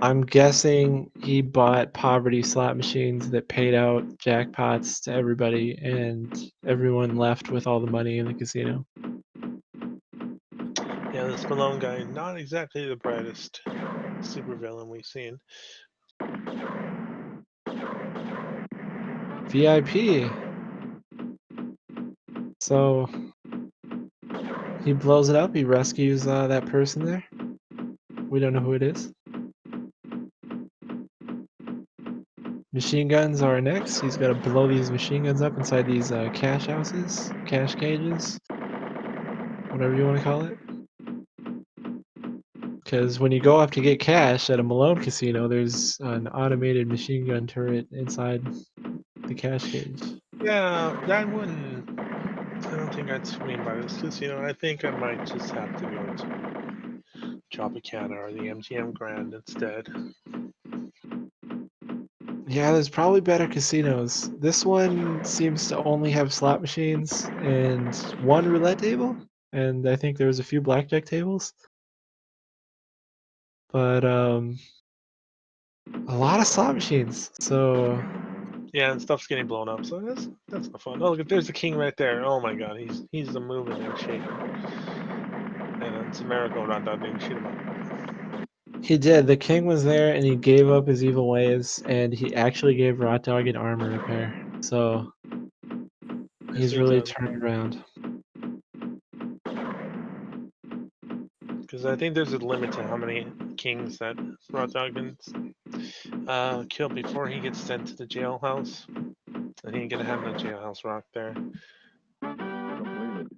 I'm guessing he bought poverty slot machines that paid out jackpots to everybody, and everyone left with all the money in the casino. Yeah, this Malone guy, not exactly the brightest supervillain we've seen. VIP. So he blows it up. He rescues that person there. We don't know who it is. Machine guns are next. He's got to blow these machine guns up inside these cash houses, cash cages, whatever you want to call it. Because when you go up to get cash at a Malone casino, there's an automated machine gun turret inside the cash cage. Yeah, that wouldn't. I don't think I'd swing by this casino. I think I might just have to go to Tropicana or the MGM Grand instead. Yeah, there's probably better casinos. This one seems to only have slot machines and one roulette table, and I think there was a few blackjack tables. But a lot of slot machines. So Yeah, and stuff's getting blown up, so that's no fun. Oh, look, there's the king right there. Oh my god, he's the moving and shaking. And it's a miracle RottDawg didn't shoot him up. he did. The king was there and he gave up his evil ways and he actually gave RottDawg an armor repair. So he's Nicely really done. turned around. Because I think there's a limit to how many kings that RottDawg can kill before he gets sent to the jailhouse. And he ain't gonna have no jailhouse rock there. Completed.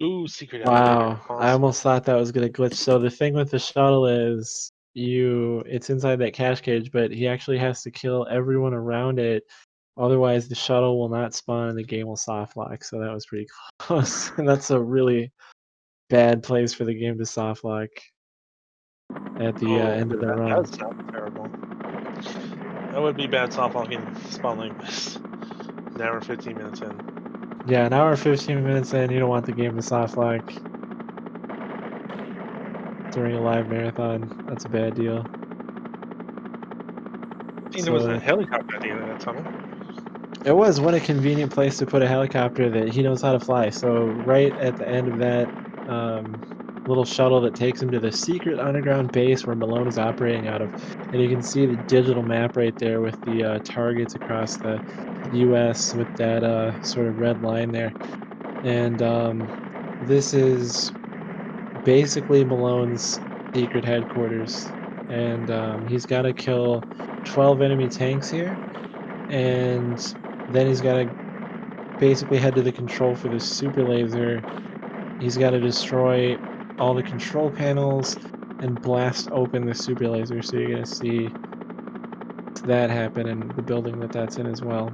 Ooh, secret elevator. Wow, I Awesome. almost thought that was gonna glitch. So the thing with the shuttle is it's inside that cash cage, but he actually has to kill everyone around it. Otherwise the shuttle will not spawn and the game will soft lock. So that was pretty close. And that's a really bad place for the game to soft lock at the Oh, end of the that run. does sound terrible. That would be bad soft locking spawn like this. An hour 15 minutes in. Yeah, an hour and 15 minutes in, you don't want the game to soft lock during a live marathon. That's a bad deal. I think there was a So helicopter at the end of that tunnel. it was what a convenient place to put a helicopter that he knows how to fly. So right at the end of that little shuttle that takes him to the secret underground base where Malone is operating out of, and you can see the digital map right there with the targets across the U.S. with that sort of red line there. And this is basically Malone's secret headquarters, and he's got to kill 12 enemy tanks here, and then he's got to basically head to the control for the super laser. He's got to destroy all the control panels and blast open the super laser. So you're gonna see that happen in the building that that's in as well.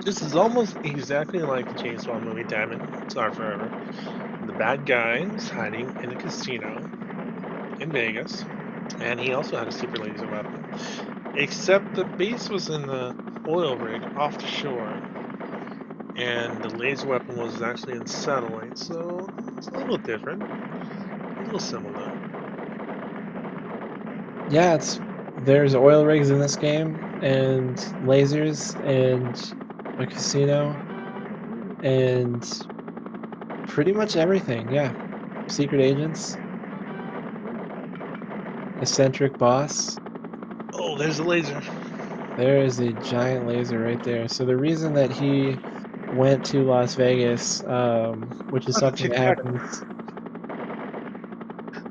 This is almost exactly like the James Bond movie Diamonds Are Forever. The bad guy was hiding in a casino in Vegas, and he also had a super laser weapon. Except the base was in the oil rig off the shore, and the laser weapon was actually in satellite, so it's a little different. A little similar. Yeah, there's oil rigs in this game and lasers and a casino and pretty much everything. Yeah, secret agents, eccentric boss. Oh, there's a laser. There is a giant laser right there. So the reason that he went to Las Vegas, which is That's a something tic that tac. happens.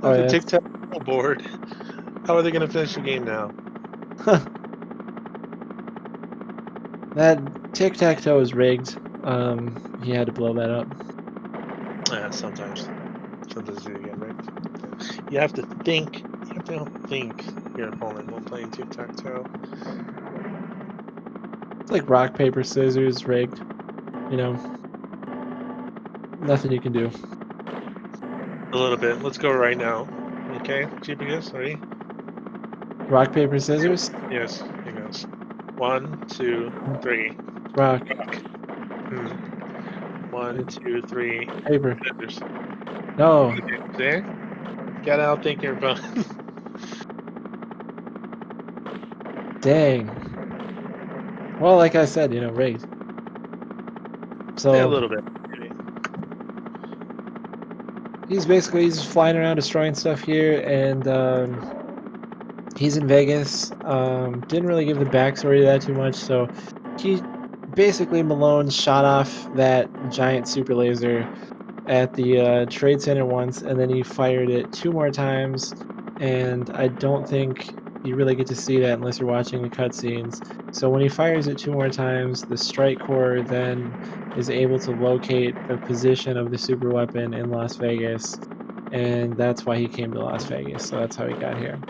Oh, That's a yeah, tic tac board. How are they gonna finish the game now? that tic tac toe is rigged. He had to blow that up. Yeah, sometimes. Sometimes you get rigged. You have to think. You have to outthink your opponent when playing tic tac toe. It's like rock paper scissors rigged. You know, nothing you can do. A little bit. Let's go right now. Okay, GPS, ready? Rock paper scissors. Yes, here goes. One, two, three. Rock Hmm. One, two, three. paper. Scissors. No, See? Gotta outthink your opponent. dang. Well, like I said, rigged. Yeah, a So little bit. Maybe. he's flying around destroying stuff here, and he's in Vegas. Didn't really give the backstory to that too much. So he basically Malone shot off that giant super laser at the Trade Center once, and then he fired it two more times. And I don't think you really get to see that unless you're watching the cutscenes. So when he fires it two more times, the strike core then is able to locate the position of the super weapon in Las Vegas, and that's why he came to Las Vegas. So that's how he got here.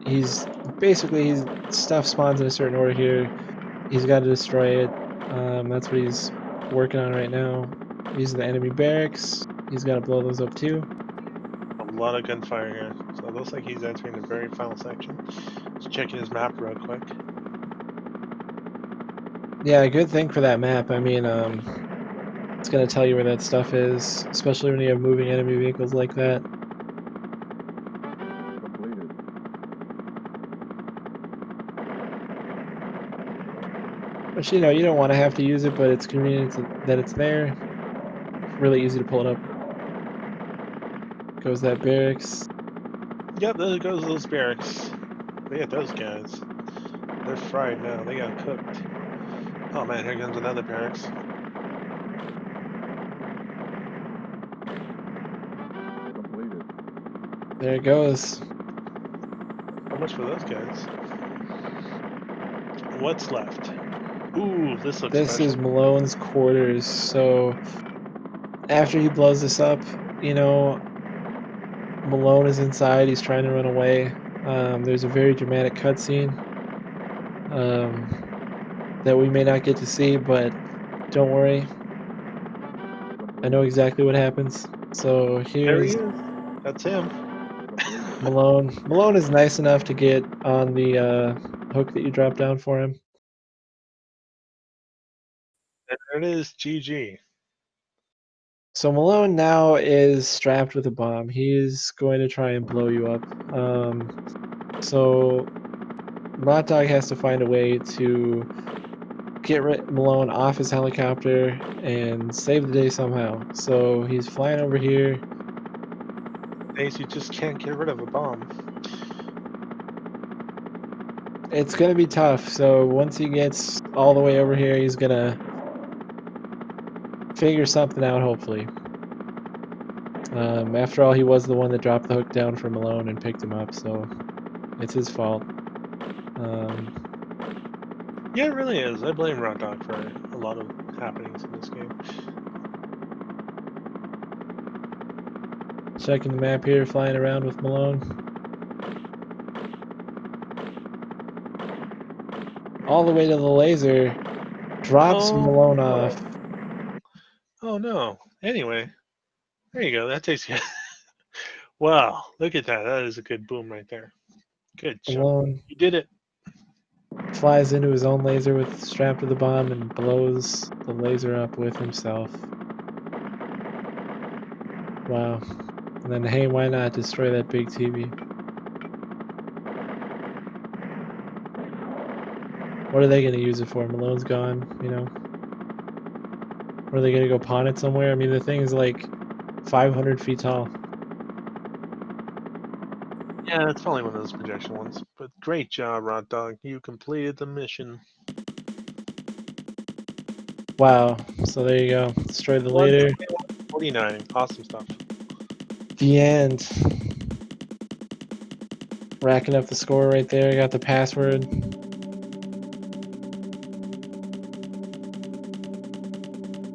He's stuff spawns in a certain order here. He's got to destroy it. That's what he's working on right now. These are the enemy barracks. He's got to blow those up too. A lot of gunfire here. So it looks like he's entering the very final section. Just checking his map real quick. Yeah, good thing for that map. I mean, it's gonna tell you where that stuff is, especially when you have moving enemy vehicles like that. Completed. Which, you know, you don't want to have to use it, but it's convenient that it's there. Really easy to pull it up. Goes that barracks. Yep, there goes those barracks. Look at those guys. They're fried now. They got cooked. Oh man, here comes another barracks. Completed. There it goes. So much for those guys. What's left? Ooh, this looks This special. is Malone's quarters. So after he blows this up, you know, Malone is inside. He's trying to run away. There's a very dramatic cutscene that we may not get to see, but don't worry. I know exactly what happens. So There he here's is. That's him. Completed. Malone. Malone is nice enough to get on the hook that you dropped down for him. There it is. GG. So Malone now is strapped with a bomb. He's going to try and blow you up. So RottDawg has to find a way to get Malone off his helicopter and save the day somehow. So he's flying over here. Days you just can't get rid of a bomb. It's gonna be tough. So once he gets all the way over here, he's gonna figure something out, hopefully. After all, he was the one that dropped the hook down for Malone and picked him up, so it's his fault. Yeah, it really is. I blame RottDawg for a lot of happenings in this game. Checking the map here, flying around with Malone. All the way to the laser, drops Oh Malone no. off. Oh no. Anyway, there you go. That takes you. Wow, look at that. That is a good boom right there. Good job. Malone You did it. flies into his own laser with strapped to the bomb and blows the laser up with himself. Wow. And then, hey, why not destroy that big TV? What are they going to use it for? Malone's gone, you know? Or are they going to go pawn it somewhere? I mean, the thing is like 500 feet tall. Yeah, it's probably one of those projection ones. But great job, RottDawg. You completed the mission. Wow. So there you go. Destroy the laser. 149. Awesome stuff. The end. Racking up the score right there. Got the password.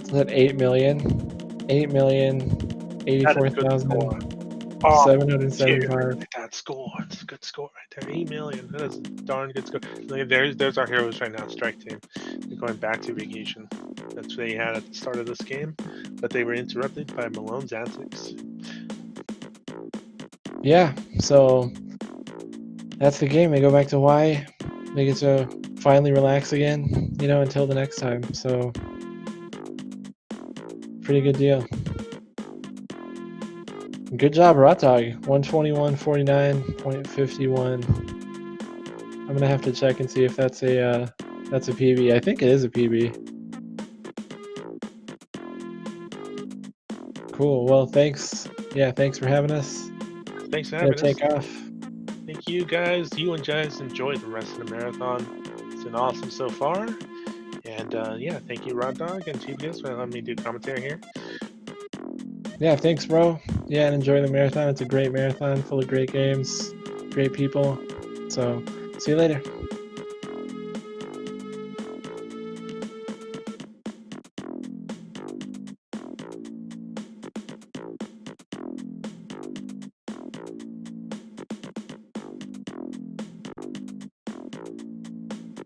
Is that 8 million? 8 million, That is a good score. 84,775. Oh, dude, look at that score. It's a good score right there. 8 million. That is a darn good score. Look at there's our heroes right now. Strike team. They're going back to vacation. That's what they had at the start of this game, but they were interrupted by Malone's antics. Yeah, so that's the game. They go back to Y. They get to finally relax again, you know, until the next time. So, pretty good deal. Good job, RottDawg. 121.49.51. I'm gonna have to check and see if that's a PB. I think it is a PB. Cool. Well, thanks. Yeah, thanks for having us. Thanks for Gonna having us. take off. Thank you guys. You and guys enjoy the rest of the marathon. It's been awesome so far. And yeah, thank you, RottDawg and TBS, for letting me do commentary here. Yeah, thanks, bro. Yeah, and enjoy the marathon. It's a great marathon full of great games, great people. So, see you later.